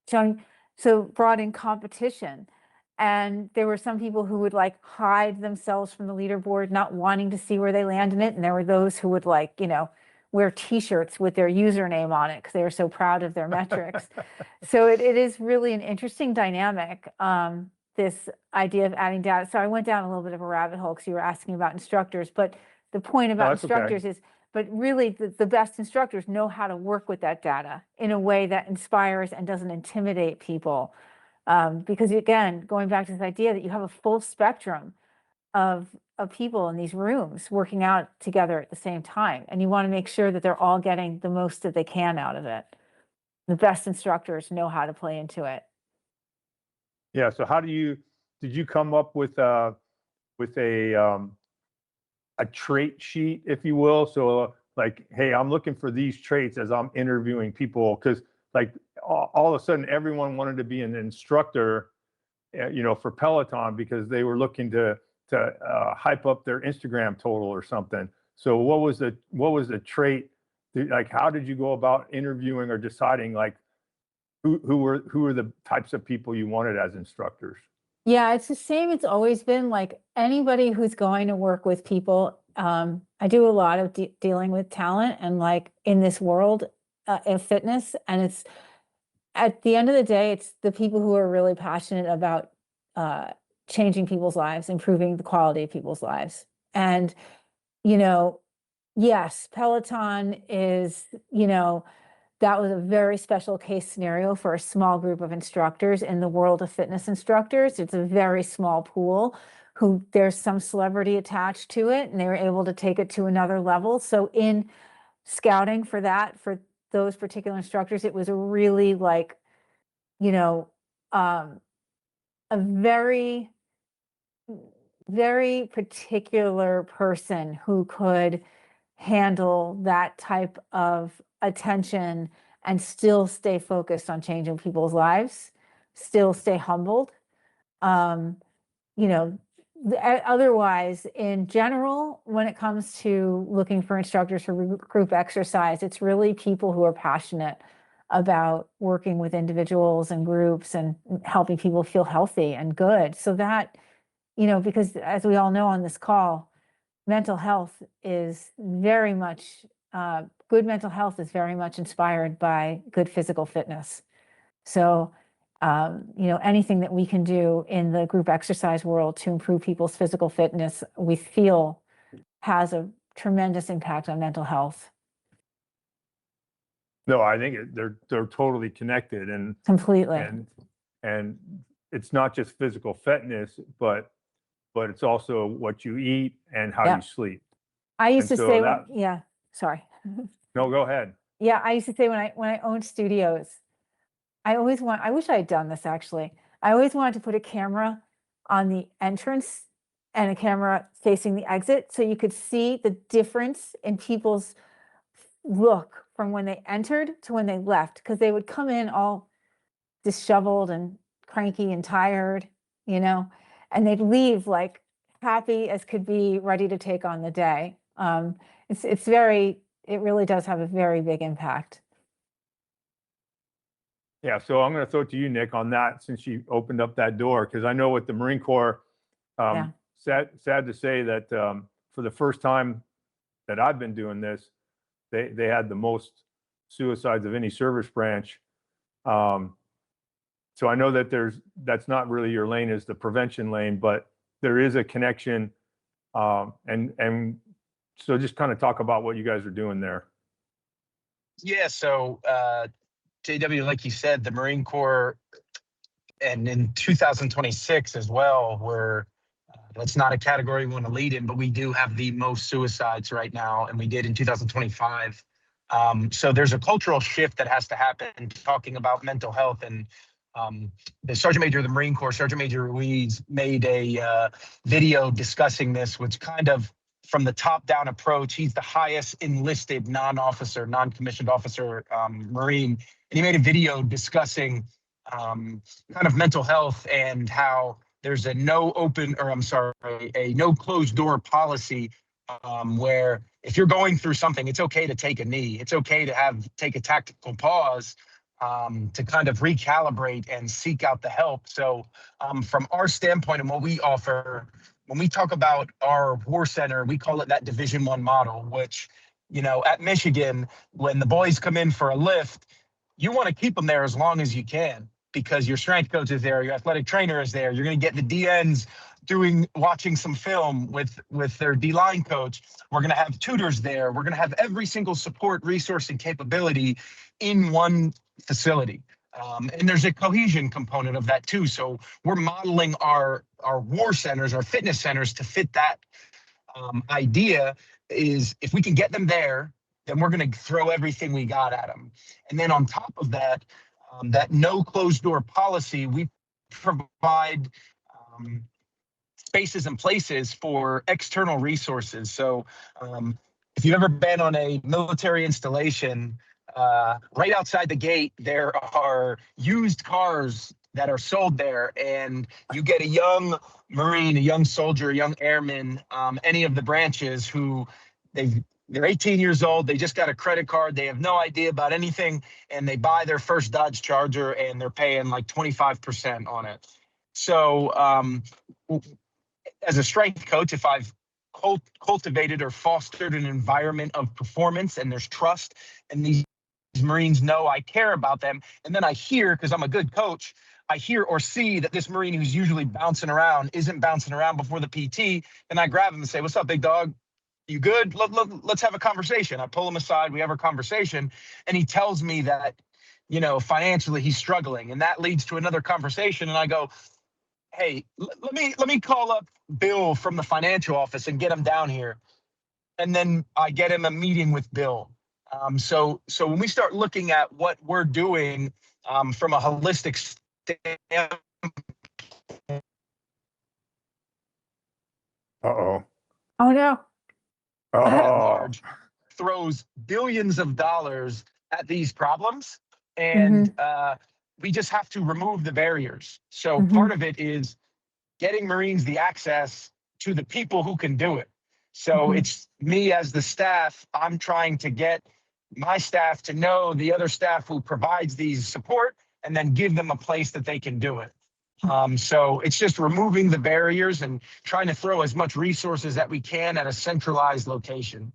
showing, so brought in competition. And there were some people who would like hide themselves from the leaderboard, not wanting to see where they land in it. And there were those who would wear t-shirts with their username on it because they were so proud of their metrics. So it is really an interesting dynamic, this idea of adding data. So I went down a little bit of a rabbit hole because you were asking about instructors, but the point about instructors is, but really the best instructors know how to work with that data in a way that inspires and doesn't intimidate people. Because again, going back to this idea that you have a full spectrum of people in these rooms working out together at the same time, and you want to make sure that they're all getting the most that they can out of it. The best instructors know how to play into it. Yeah. So did you come up with a trait sheet, if you will? So like, hey, I'm looking for these traits as I'm interviewing people, because like all of a sudden everyone wanted to be an instructor, for Peloton, because they were looking to hype up their Instagram total or something. So what was the trait? Like, how did you go about interviewing or deciding like who were the types of people you wanted as instructors? Yeah, it's the same. It's always been like anybody who's going to work with people. I do a lot of dealing with talent and like in this world of fitness, and it's at the end of the day, it's the people who are really passionate about changing people's lives, improving the quality of people's lives. And, yes, Peloton is, that was a very special case scenario for a small group of instructors in the world of fitness instructors. It's a very small pool who there's some celebrity attached to it, and they were able to take it to another level. So in scouting for those particular instructors, it was a really like, a very, very particular person who could handle that type of attention and still stay focused on changing people's lives, still stay humbled. You know, otherwise, in general, when it comes to looking for instructors for group exercise, it's really people who are passionate about working with individuals and groups and helping people feel healthy and good. So that, you know, because as we all know on this call, mental health is very much, good mental health is very much inspired by good physical fitness. So, you know, anything that we can do in the group exercise world to improve people's physical fitness, we feel has a tremendous impact on mental health. No, I think they're totally connected, and Completely. and it's not just physical fitness, but it's also what you eat and how Yeah. you sleep. I used to And so say, that- yeah, sorry. No, go ahead. Yeah, I used to say when I owned studios, I wish I had done this actually. I always wanted to put a camera on the entrance and a camera facing the exit so you could see the difference in people's look from when they entered to when they left, because they would come in all disheveled and cranky and tired, you know, and they'd leave like happy as could be, ready to take on the day. It really does have a very big impact. Yeah, so I'm going to throw it to you, Nick, on that, since you opened up that door, because I know with the Marine Corps, Yeah. sad to say that for the first time that I've been doing this, they had the most suicides of any service branch. So I know that that's not really your lane, is the prevention lane, but there is a connection. And so just kind of talk about what you guys are doing there. Yeah, so JW, like you said, the Marine Corps, and in 2026 as well, we're that's not a category we want to lead in, but we do have the most suicides right now, and we did in 2025. So there's a cultural shift that has to happen, talking about mental health. And the Sergeant Major of the Marine Corps, Sergeant Major Ruiz, made a video discussing this, which kind of, from the top-down approach, he's the highest enlisted non-officer, non-commissioned officer Marine, and he made a video discussing kind of mental health and how there's a no closed door policy, where if you're going through something, it's okay to take a knee. It's okay to take a tactical pause, to kind of recalibrate and seek out the help. So from our standpoint and what we offer, when we talk about our war center, we call it that Division I model, which, you know, at Michigan, when the boys come in for a lift, you want to keep them there as long as you can, because your strength coach is there, your athletic trainer is there. You're going to get the DNs watching some film with their D-line coach. We're going to have tutors there. We're going to have every single support, resource, and capability in one facility. And there's a cohesion component of that too. So we're modeling our war centers, our fitness centers, to fit that idea. Is if we can get them there, then we're going to throw everything we got at them. And then on top of that, that no closed door policy, we provide spaces and places for external resources. So if you've ever been on a military installation, right outside the gate, there are used cars that are sold there, and you get a young Marine, a young soldier, a young airman, any of the branches who they're 18 years old, they just got a credit card, they have no idea about anything, and they buy their first Dodge Charger and they're paying like 25% on it. So as a strength coach, if I've cultivated or fostered an environment of performance and there's trust, and these Marines know I care about them, and then I hear, because I'm a good coach, I hear or see that this Marine who's usually bouncing around isn't bouncing around before the PT, and I grab him and say, "What's up, big dog? You good? Let's have a conversation." I pull him aside, we have a conversation, and he tells me that, you know, financially he's struggling, and that leads to another conversation, and I go, "Hey, let me call up Bill from the financial office and get him down here." And then I get him a meeting with Bill. So when we start looking at what we're doing from a holistic standpoint, Uh-oh. Oh no. Oh, large, throws billions of dollars at these problems, Mm-hmm. and we just have to remove the barriers. So Mm-hmm. part of it is getting Marines the access to the people who can do it. So Mm-hmm. it's me as the staff, I'm trying to get my staff to know the other staff who provides these support and then give them a place that they can do it. So it's just removing the barriers and trying to throw as much resources that we can at a centralized location.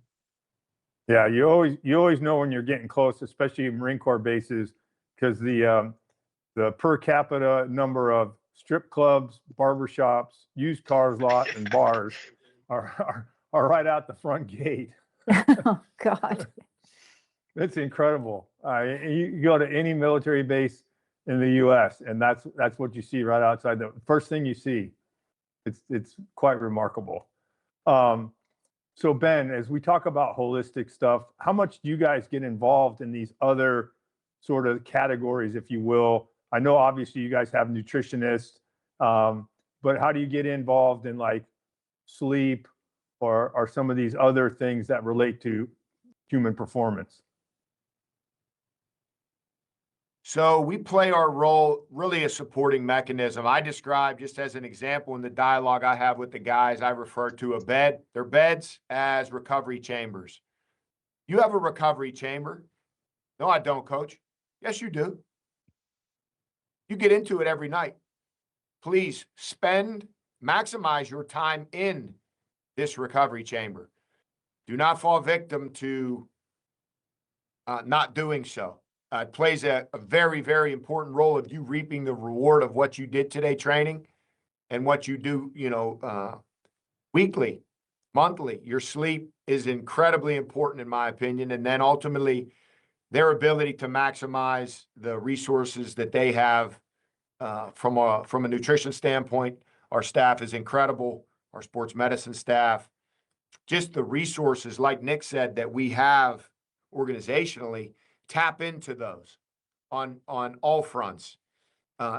Yeah, you always know when you're getting close, especially Marine Corps bases, because the per capita number of strip clubs, barbershops, used cars lot, and bars are right out the front gate. Oh, God. It's incredible. You go to any military base in the U.S. and that's what you see right outside. The first thing you see, it's quite remarkable. So Ben, as we talk about holistic stuff, how much do you guys get involved in these other sort of categories, if you will? I know obviously you guys have nutritionists, but how do you get involved in like sleep or some of these other things that relate to human performance? So we play our role really a supporting mechanism. I describe, just as an example, in the dialogue I have with the guys, I refer to their beds as recovery chambers. You have a recovery chamber? No, I don't, coach. Yes, you do. You get into it every night. Please maximize your time in this recovery chamber. Do not fall victim to not doing so. It plays a very, very important role of you reaping the reward of what you did today training and what you do, weekly, monthly. Your sleep is incredibly important, in my opinion. And then ultimately, their ability to maximize the resources that they have from a nutrition standpoint. Our staff is incredible. Our sports medicine staff, just the resources, like Nick said, that we have organizationally, tap into those on all fronts.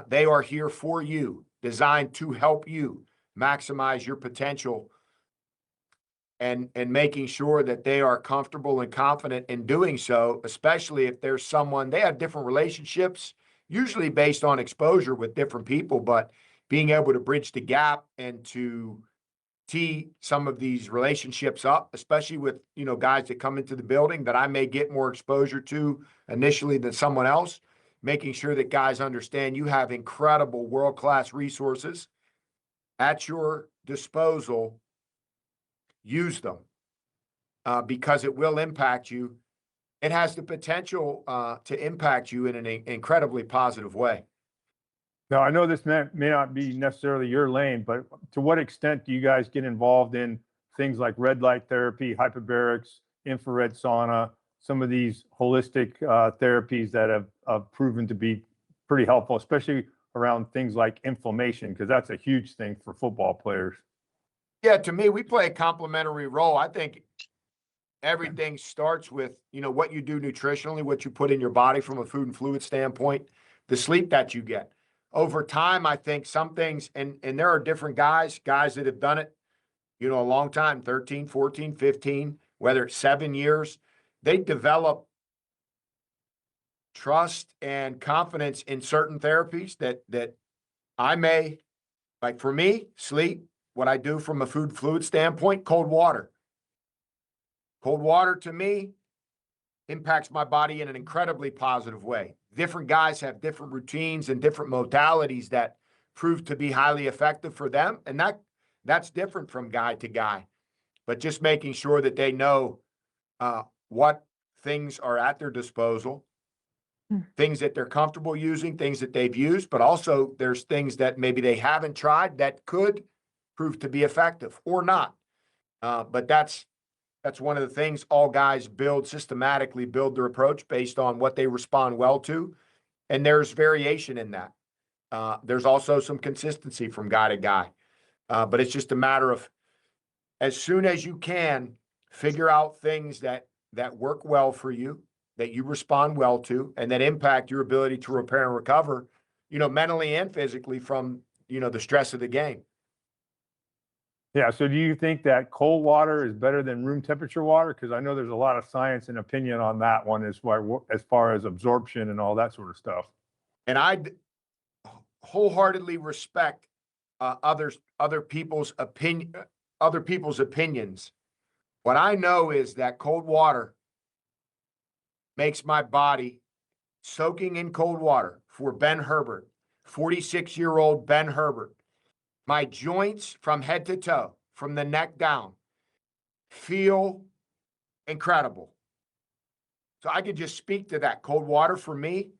They are here for you, designed to help you maximize your potential and making sure that they are comfortable and confident in doing so, especially if there's someone, they have different relationships, usually based on exposure with different people, but being able to bridge the gap and to tee some of these relationships up, especially with, guys that come into the building that I may get more exposure to initially than someone else, making sure that guys understand you have incredible world-class resources at your disposal. Use them because it will impact you. It has the potential to impact you in an incredibly positive way. Now, I know this may not be necessarily your lane, but to what extent do you guys get involved in things like red light therapy, hyperbarics, infrared sauna, some of these holistic therapies that have proven to be pretty helpful, especially around things like inflammation, because that's a huge thing for football players? Yeah, to me, we play a complementary role. I think everything starts with, what you do nutritionally, what you put in your body from a food and fluid standpoint, the sleep that you get. Over time, I think some things, and there are different guys that have done it, a long time, 13, 14, 15, whether it's 7 years, they develop trust and confidence in certain therapies that I may, like for me, sleep, what I do from a food fluid standpoint, cold water. Cold water to me impacts my body in an incredibly positive way. Different guys have different routines and different modalities that prove to be highly effective for them. And that's different from guy to guy. But just making sure that they know what things are at their disposal, things that they're comfortable using, things that they've used, but also there's things that maybe they haven't tried that could prove to be effective or not. But that's one of the things all guys systematically build their approach based on what they respond well to. And there's variation in that. There's also some consistency from guy to guy. But it's just a matter of, as soon as you can, figure out things that work well for you, that you respond well to, and that impact your ability to repair and recover, mentally and physically from, the stress of the game. Yeah, so do you think that cold water is better than room temperature water? Because I know there's a lot of science and opinion on that one as far as absorption and all that sort of stuff. And wholeheartedly respect other people's opinions. What I know is that cold water makes my body, soaking in cold water for Ben Herbert, 46-year-old Ben Herbert, my joints from head to toe, from the neck down, feel incredible. So I could just speak to that. Cold water for me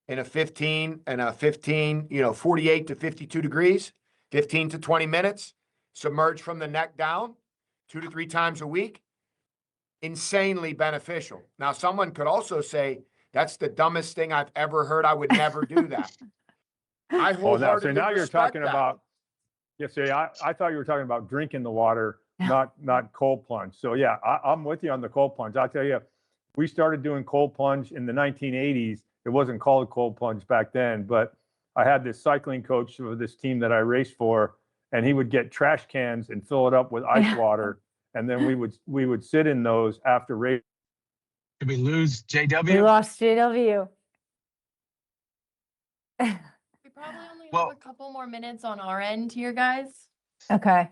in a 15, 48 to 52 degrees, 15 to 20 minutes, submerged from the neck down 2 to 3 times a week. Insanely beneficial. Now, someone could also say, that's the dumbest thing I've ever heard. I would never do that. I Oh, so wholeheartedly now you're respect talking that. about, I thought you were talking about drinking the water, not cold plunge. So yeah, I'm with you on the cold plunge. I'll tell you, we started doing cold plunge in the 1980s. It wasn't called cold plunge back then, but I had this cycling coach for this team that I raced for, and he would get trash cans and fill it up with ice water. And then we would sit in those after race. Did we lose We JW? lost JW. We probably only have Well- a couple more minutes on our end here, guys. Okay,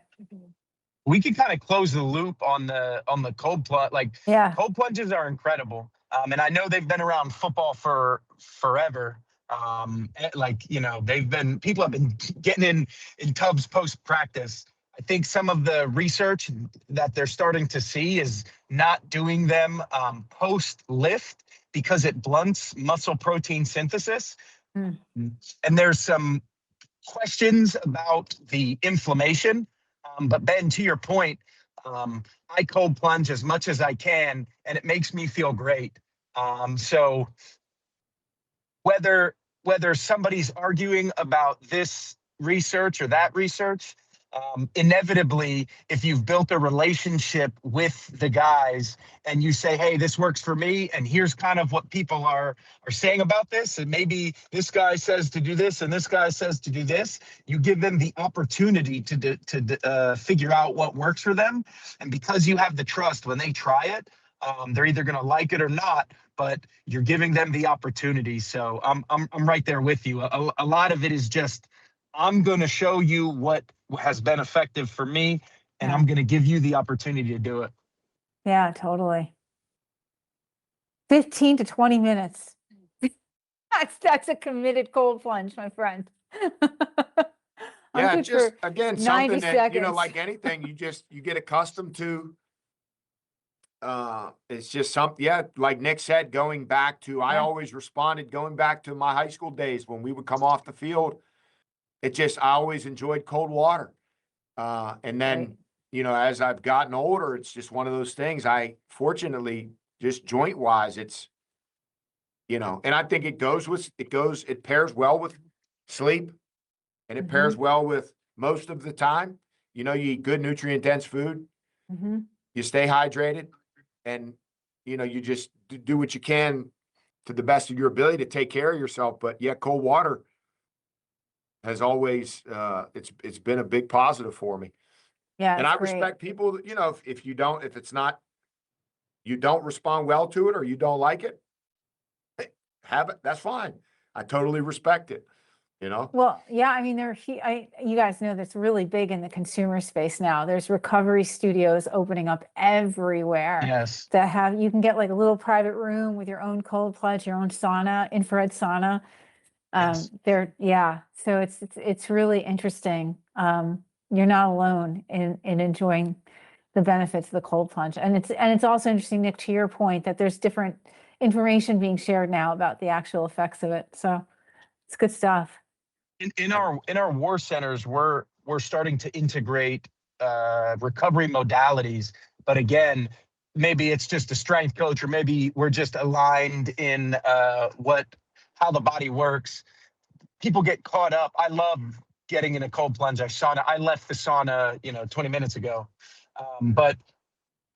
We can kind of close the loop on the cold plunge. Like, yeah, cold plunges are incredible. And I know they've been around football for forever. People have been getting in tubs post practice. I think some of the research that they're starting to see is not doing them post lift because it blunts muscle protein synthesis. Mm. And there's some questions about the inflammation. But Ben, to your point, I cold plunge as much as I can, and it makes me feel great. So whether somebody's arguing about this research or that research, inevitably, if you've built a relationship with the guys and you say, hey, this works for me, and here's kind of what people are saying about this, and maybe this guy says to do this and this guy says to do this, you give them the opportunity to figure out what works for them. And because you have the trust, when they try it, they're either going to like it or not, but you're giving them the opportunity. So I'm right there with you. A lot of it is just, I'm going to show you what has been effective for me, and I'm going to give you the opportunity to do it. yeah, totally. 15 to 20 minutes. That's a committed cold plunge, my friend. I'm Yeah, good just for again, 90 something that, seconds. like anything, you get accustomed to. It's just something, yeah, like Nick said, going back to, I Yeah. always responded going back to my high school days when we would come off the field. I always enjoyed cold water. And then, Right. as I've gotten older, it's just one of those things. Fortunately, just joint wise, it's, and I think it pairs well with sleep, and it pairs well with most of the time. You eat good nutrient dense food, Mhm. you stay hydrated, and, you just do what you can to the best of your ability to take care of yourself. But yeah, cold water has always, it's been a big positive for me. Yeah, And it's I great. respect people, if you don't respond well to it or you don't like it, hey, have it, that's fine. I totally respect it, Well, yeah, I mean, you guys know that's really big in the consumer space now. There's recovery studios opening up everywhere Yes. that you can get like a little private room with your own cold plunge, your own sauna, infrared sauna. Yes. So it's really interesting. You're not alone in enjoying the benefits of the cold plunge. And it's also interesting, Nick, to your point, that there's different information being shared now about the actual effects of it. So it's good stuff. In our war centers, we're starting to integrate recovery modalities. But again, maybe it's just a strength coach, or maybe we're just aligned in how the body works. People get caught up. I love getting in a cold plunge. I left the sauna, 20 minutes ago. But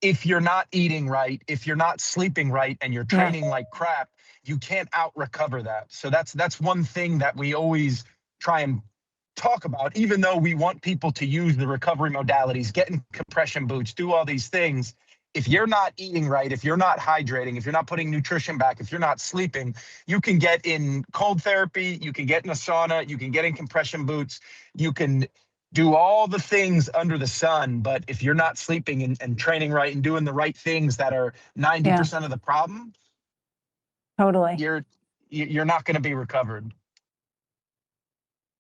if you're not eating right, if you're not sleeping right, and you're Yeah. training like crap, you can't out recover that. So that's one thing that we always try and talk about, even though we want people to use the recovery modalities, get in compression boots, do all these things, if you're not eating right, if you're not hydrating, if you're not putting nutrition back, if you're not sleeping, you can get in cold therapy, you can get in a sauna, you can get in compression boots, you can do all the things under the sun. But if you're not sleeping and training right and doing the right things that are 90% of the problem, Totally. you're not going to be recovered.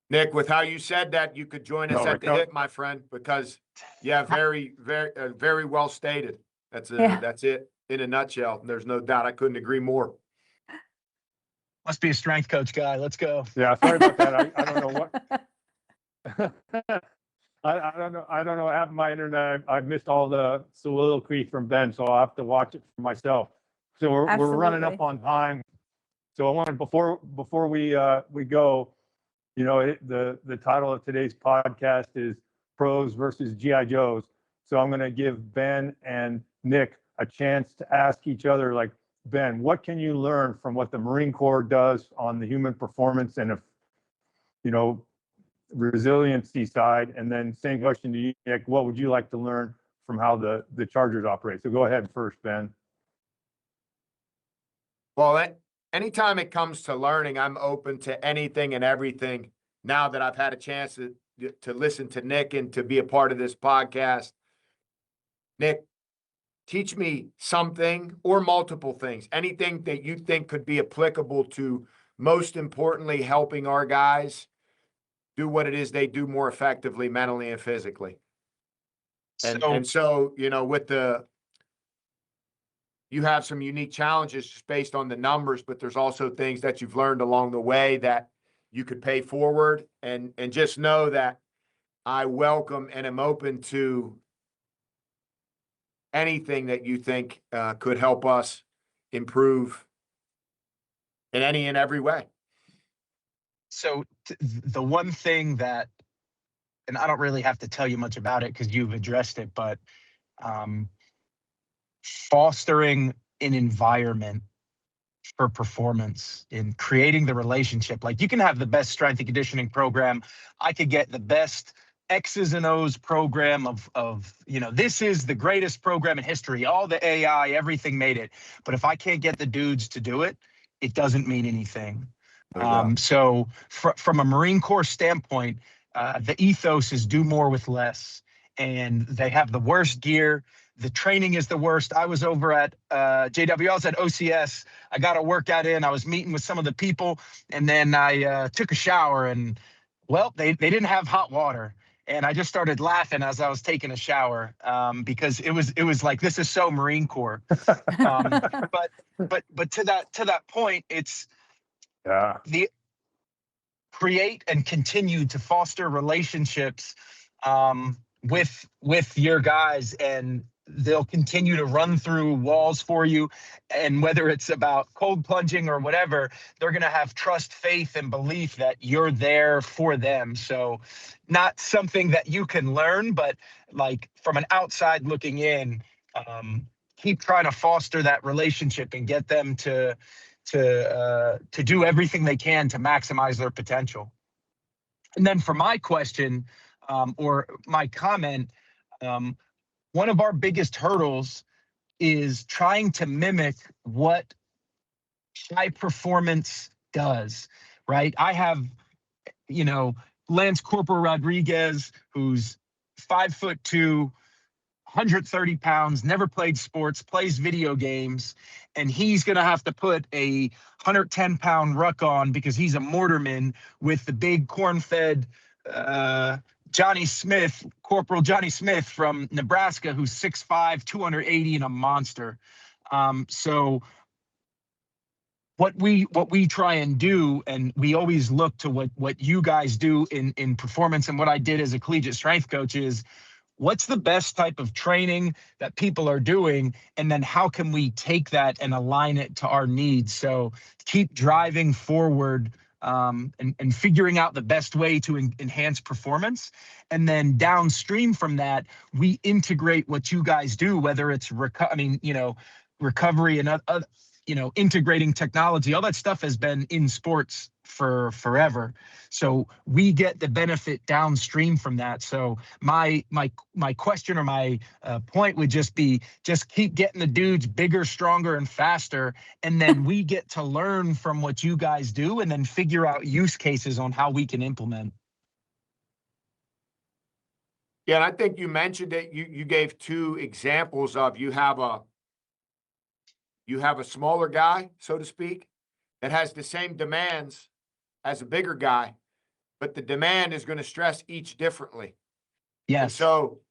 Nick, with how you said that, you could join us No, at the hip, my friend, because yeah, very well stated. That's it in a nutshell. There's no doubt. I couldn't agree more. Must be a strength coach guy. Let's go. Yeah, sorry about that. I don't know what. I don't know. I don't know. I have my internet. I missed all the soliloquy from Ben, so I'll have to watch it for myself. So we're running up Absolutely. on time. So I wanted before we go, you know, the title of today's podcast is Pros versus GI Joes. So I'm going to give Ben and Nick a chance to ask each other, like, Ben, what can you learn from what the Marine Corps does on the human performance and, if you know, resiliency side? And then same question to you, Nick, what would you like to learn from how the Chargers operate? So go ahead first, Ben. Well, anytime it comes to learning, I'm open to anything and everything. Now that I've had a chance to listen to Nick and to be a part of this podcast, Nick, teach me something or multiple things, anything that you think could be applicable to, most importantly, helping our guys do what it is they do more effectively, mentally and physically. And so, you know, you have some unique challenges just based on the numbers, but there's also things that you've learned along the way that you could pay forward, and just know that I welcome and am open to anything that you think could help us improve in any and every way. So the one thing that, and I don't really have to tell you much about it because you've addressed it, but fostering an environment for performance, in creating the relationship. Like, you can have the best strength and conditioning program. I could get the best X's and O's program of, you know, this is the greatest program in history, all the AI, everything made it. But if I can't get the dudes to do it, it doesn't mean anything. So from a Marine Corps standpoint, the ethos is do more with less, and they have the worst gear. The training is the worst. I was over at JW. I was at OCS. I got a workout in. I was meeting with some of the people, and then I took a shower, and well, they didn't have hot water. And I just started laughing as I was taking a shower because it was like, this is so Marine Corps. But to that point, it's the create and continue to foster relationships with your guys, and they'll continue to run through walls for you. And whether it's about cold plunging or whatever, they're going to have trust, faith, and belief that you're there for them. So not something that you can learn, but like from an outside looking in, keep trying to foster that relationship and get them to do everything they can to maximize their potential. And then for my question, or my comment, one of our biggest hurdles is trying to mimic what high performance does, right? I have, you know, Lance Corporal Rodriguez, who's 5'2", 130 pounds, never played sports, plays video games, and he's going to have to put a 110-pound ruck on because he's a mortarman with the big corn-fed Johnny Smith, Corporal Johnny Smith from Nebraska, who's 6'5", 280 and a monster. So what we try and do, and we always look to what you guys do in performance, and what I did as a collegiate strength coach is, what's the best type of training that people are doing? And then how can we take that and align it to our needs? So keep driving forward and figuring out the best way to enhance performance. And then downstream from that, we integrate what you guys do, whether it's recovery and integrating technology. All that stuff has been in sports for forever. So we get the benefit downstream from that. So my question or my point would just be, just keep getting the dudes bigger, stronger, and faster, and then we get to learn from what you guys do, and then figure out use cases on how we can implement. Yeah, and I think you mentioned it. You gave two examples of you have a smaller guy, so to speak, that has the same demands as a bigger guy, but the demand is going to stress each differently. And Yes. so,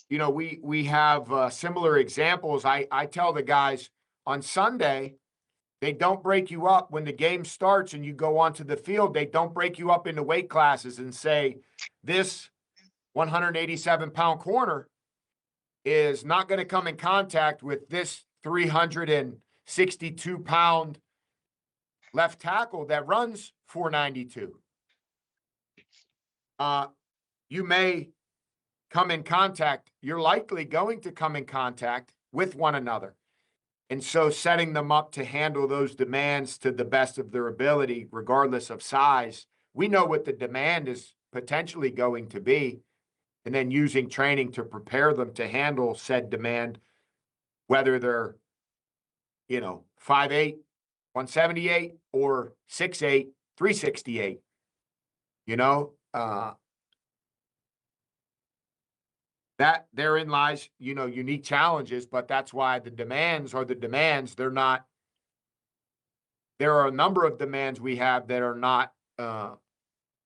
you know, we have similar examples. I tell the guys on Sunday, they don't break you up when the game starts and you go onto the field. They don't break you up into weight classes and say, this 187-pound corner is not going to come in contact with this 362-pound left tackle that runs 492. You may come in contact, you're likely going to come in contact with one another. And so setting them up to handle those demands to the best of their ability, regardless of size, we know what the demand is potentially going to be, and then using training to prepare them to handle said demand, whether they're, 5'8", 178 or 6'8", 368, that therein lies, unique challenges, but that's why the demands are the demands. There are a number of demands we have that are not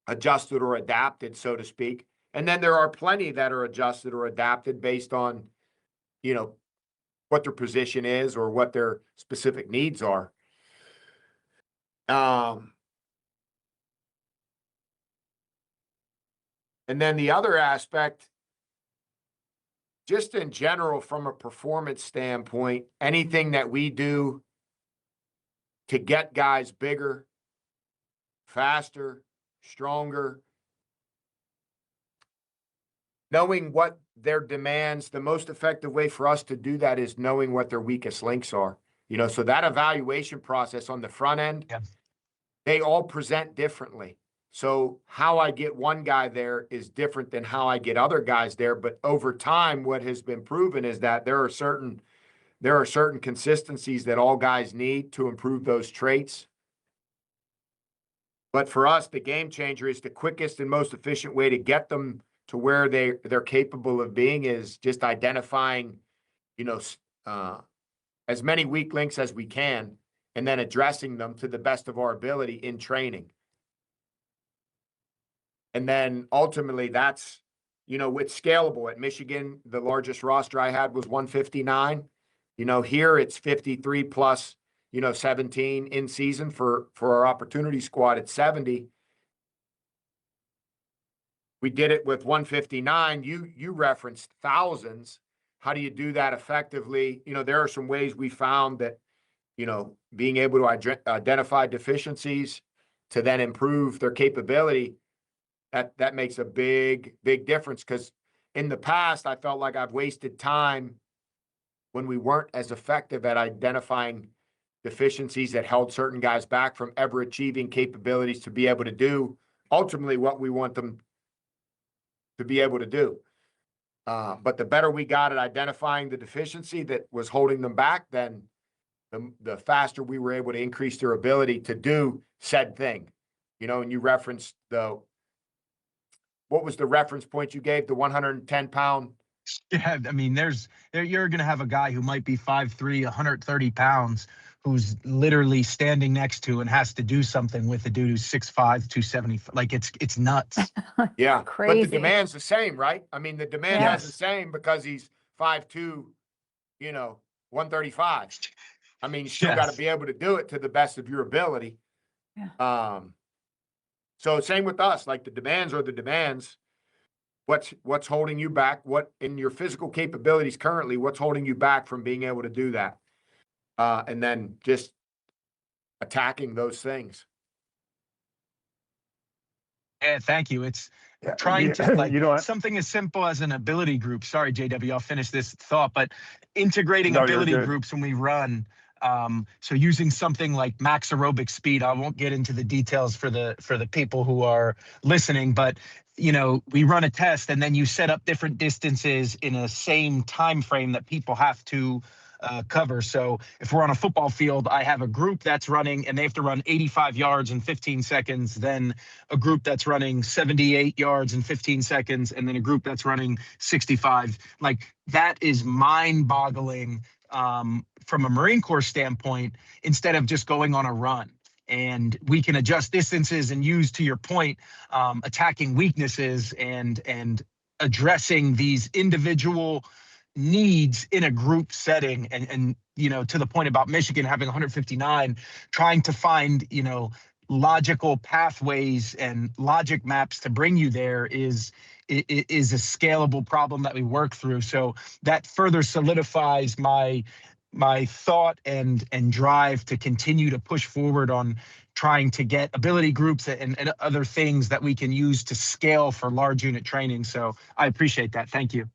adjusted or adapted, so to speak. And then there are plenty that are adjusted or adapted based on, what their position is or what their specific needs are. And then the other aspect, just in general, from a performance standpoint, anything that we do to get guys bigger, faster, stronger, knowing what their demands, the most effective way for us to do that is knowing what their weakest links are. So that evaluation process on the front end, Yeah. They all present differently. So how I get one guy there is different than how I get other guys there. But over time, what has been proven is that there are certain consistencies that all guys need to improve those traits. But for us, the game changer is the quickest and most efficient way to get them to where they're capable of being is just identifying, as many weak links as we can, and then addressing them to the best of our ability in training. And then ultimately that's, it's scalable. At Michigan, the largest roster I had was 159. Here it's 53 plus, 17 in season for our opportunity squad at 70. We did it with 159. You referenced thousands. How do you do that effectively? There are some ways we found that, being able to identify deficiencies to then improve their capability, that makes a big, big difference. Because in the past, I felt like I've wasted time when we weren't as effective at identifying deficiencies that held certain guys back from ever achieving capabilities to be able to do ultimately what we want them to be able to do. But the better we got at identifying the deficiency that was holding them back, then the faster we were able to increase their ability to do said thing. And you referenced what was the reference point you gave? The 110-pound. Yeah, I mean, you're going to have a guy who might be 5'3", 130 pounds, who's literally standing next to and has to do something with a dude who's 6'5", 270. Like it's nuts. Yeah, Crazy. but the demand's the same, right? I mean, the demand Yes. has the same because he's 5'2", 135. I mean, you still got to be able to do it to the best of your ability. Yeah. So same with us, like the demands are the demands. What's holding you back? What in your physical capabilities currently, what's holding you back from being able to do that? And then just attacking those things. Yeah, thank you. It's Yeah, trying to like you know what? something as simple as an ability group. Sorry, JW, I'll finish this thought, but integrating No, you're ability good. groups when we run, So using something like max aerobic speed, I won't get into the details for the people who are listening, but we run a test and then you set up different distances in a same time frame that people have to cover. So if we're on a football field, I have a group that's running and they have to run 85 yards in 15 seconds, then a group that's running 78 yards in 15 seconds, and then a group that's running 65. Like, that is mind-boggling from a Marine Corps standpoint, instead of just going on a run. And we can adjust distances and use, to your point, attacking weaknesses and addressing these individual needs in a group setting. And to the point about Michigan having 159, trying to find logical pathways and logic maps to bring you there is a scalable problem that we work through. So that further solidifies my thought and drive to continue to push forward on trying to get ability groups and other things that we can use to scale for large unit training. So I appreciate that. Thank you.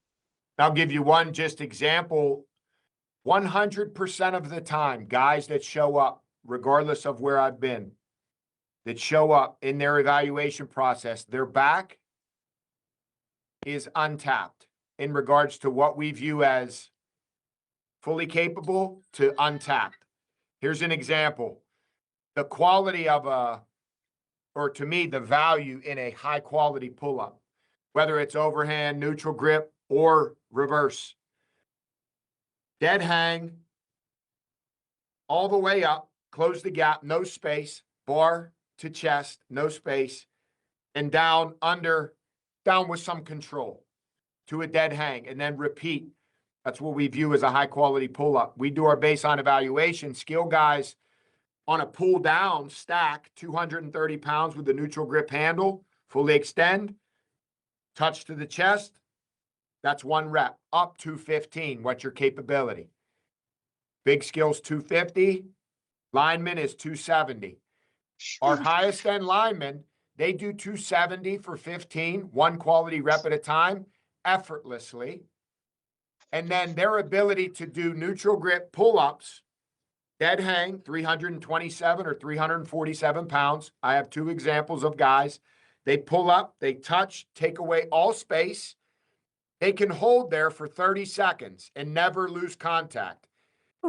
I'll give you one just example. 100% of the time, guys that show up, regardless of where I've been, that show up in their evaluation process, their back is untapped in regards to what we view as fully capable to untapped. Here's an example. The quality of or to me, the value in a high quality pull-up, whether it's overhand, neutral grip, or reverse. Dead hang, all the way up, close the gap, no space, bar to chest, no space, and down with some control to a dead hang, and then repeat. That's what we view as a high quality pull-up. We do our baseline evaluation. Skill guys on a pull down stack, 230 pounds with the neutral grip handle, fully extend, touch to the chest. That's 1 rep, up to 15. What's your capability? Big skills 250, lineman is 270. Our highest end linemen, they do 270 for 15, 1 quality rep at a time, effortlessly. And then their ability to do neutral grip pull-ups, dead hang, 327 or 347 pounds. I have 2 examples of guys. They pull up, they touch, take away all space. They can hold there for 30 seconds and never lose contact.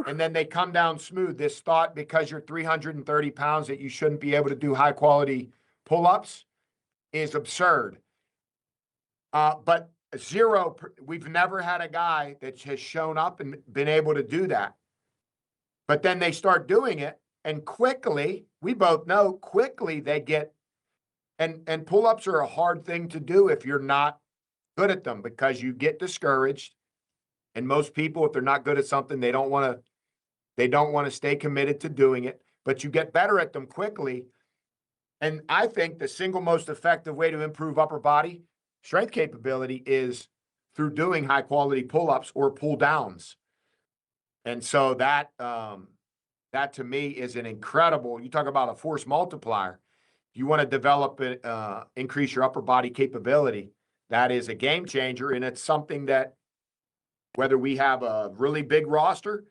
And then they come down smooth. This thought, because you're 330 pounds, that you shouldn't be able to do high quality pull-ups is absurd. But we've never had a guy that has shown up and been able to do that. But then they start doing it, and quickly, we both know, quickly they get, and pull-ups are a hard thing to do if you're not good at them, because you get discouraged. And most people, if they're not good at something, they don't want to stay committed to doing it, but you get better at them quickly. And I think the single most effective way to improve upper body strength capability is through doing high quality pull-ups or pull downs. And so that to me is an incredible, you talk about a force multiplier. You want to develop it, increase your upper body capability. That is a game changer. And it's something that, whether we have a really big roster,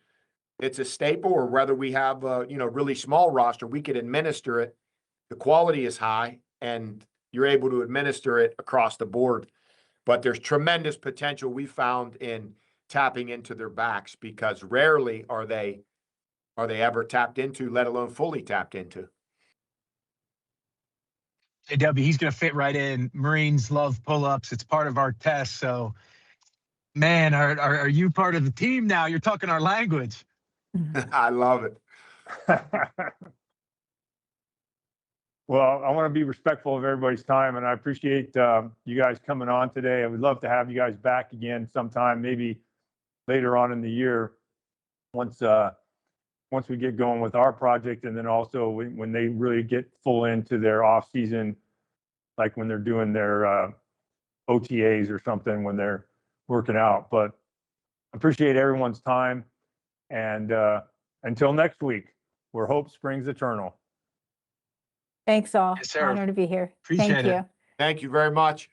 it's a staple, or whether we have a really small roster, we could administer it. The quality is high and you're able to administer it across the board. But there's tremendous potential we found in tapping into their backs, because rarely are they ever tapped into, let alone fully tapped into. Hey, W, he's going to fit right in. Marines love pull-ups. It's part of our test. So, man, are you part of the team now? You're talking our language. I love it. Well, I want to be respectful of everybody's time, and I appreciate you guys coming on today. I would love to have you guys back again sometime, maybe later on in the year, once we get going with our project, and then also when they really get full into their off season, like when they're doing their OTAs or something, when they're working out. But appreciate everyone's time, and until next week, where hope springs eternal. Thanks all. Yes, sir. Honor to be here. Appreciate Thank it. you. Thank you very much.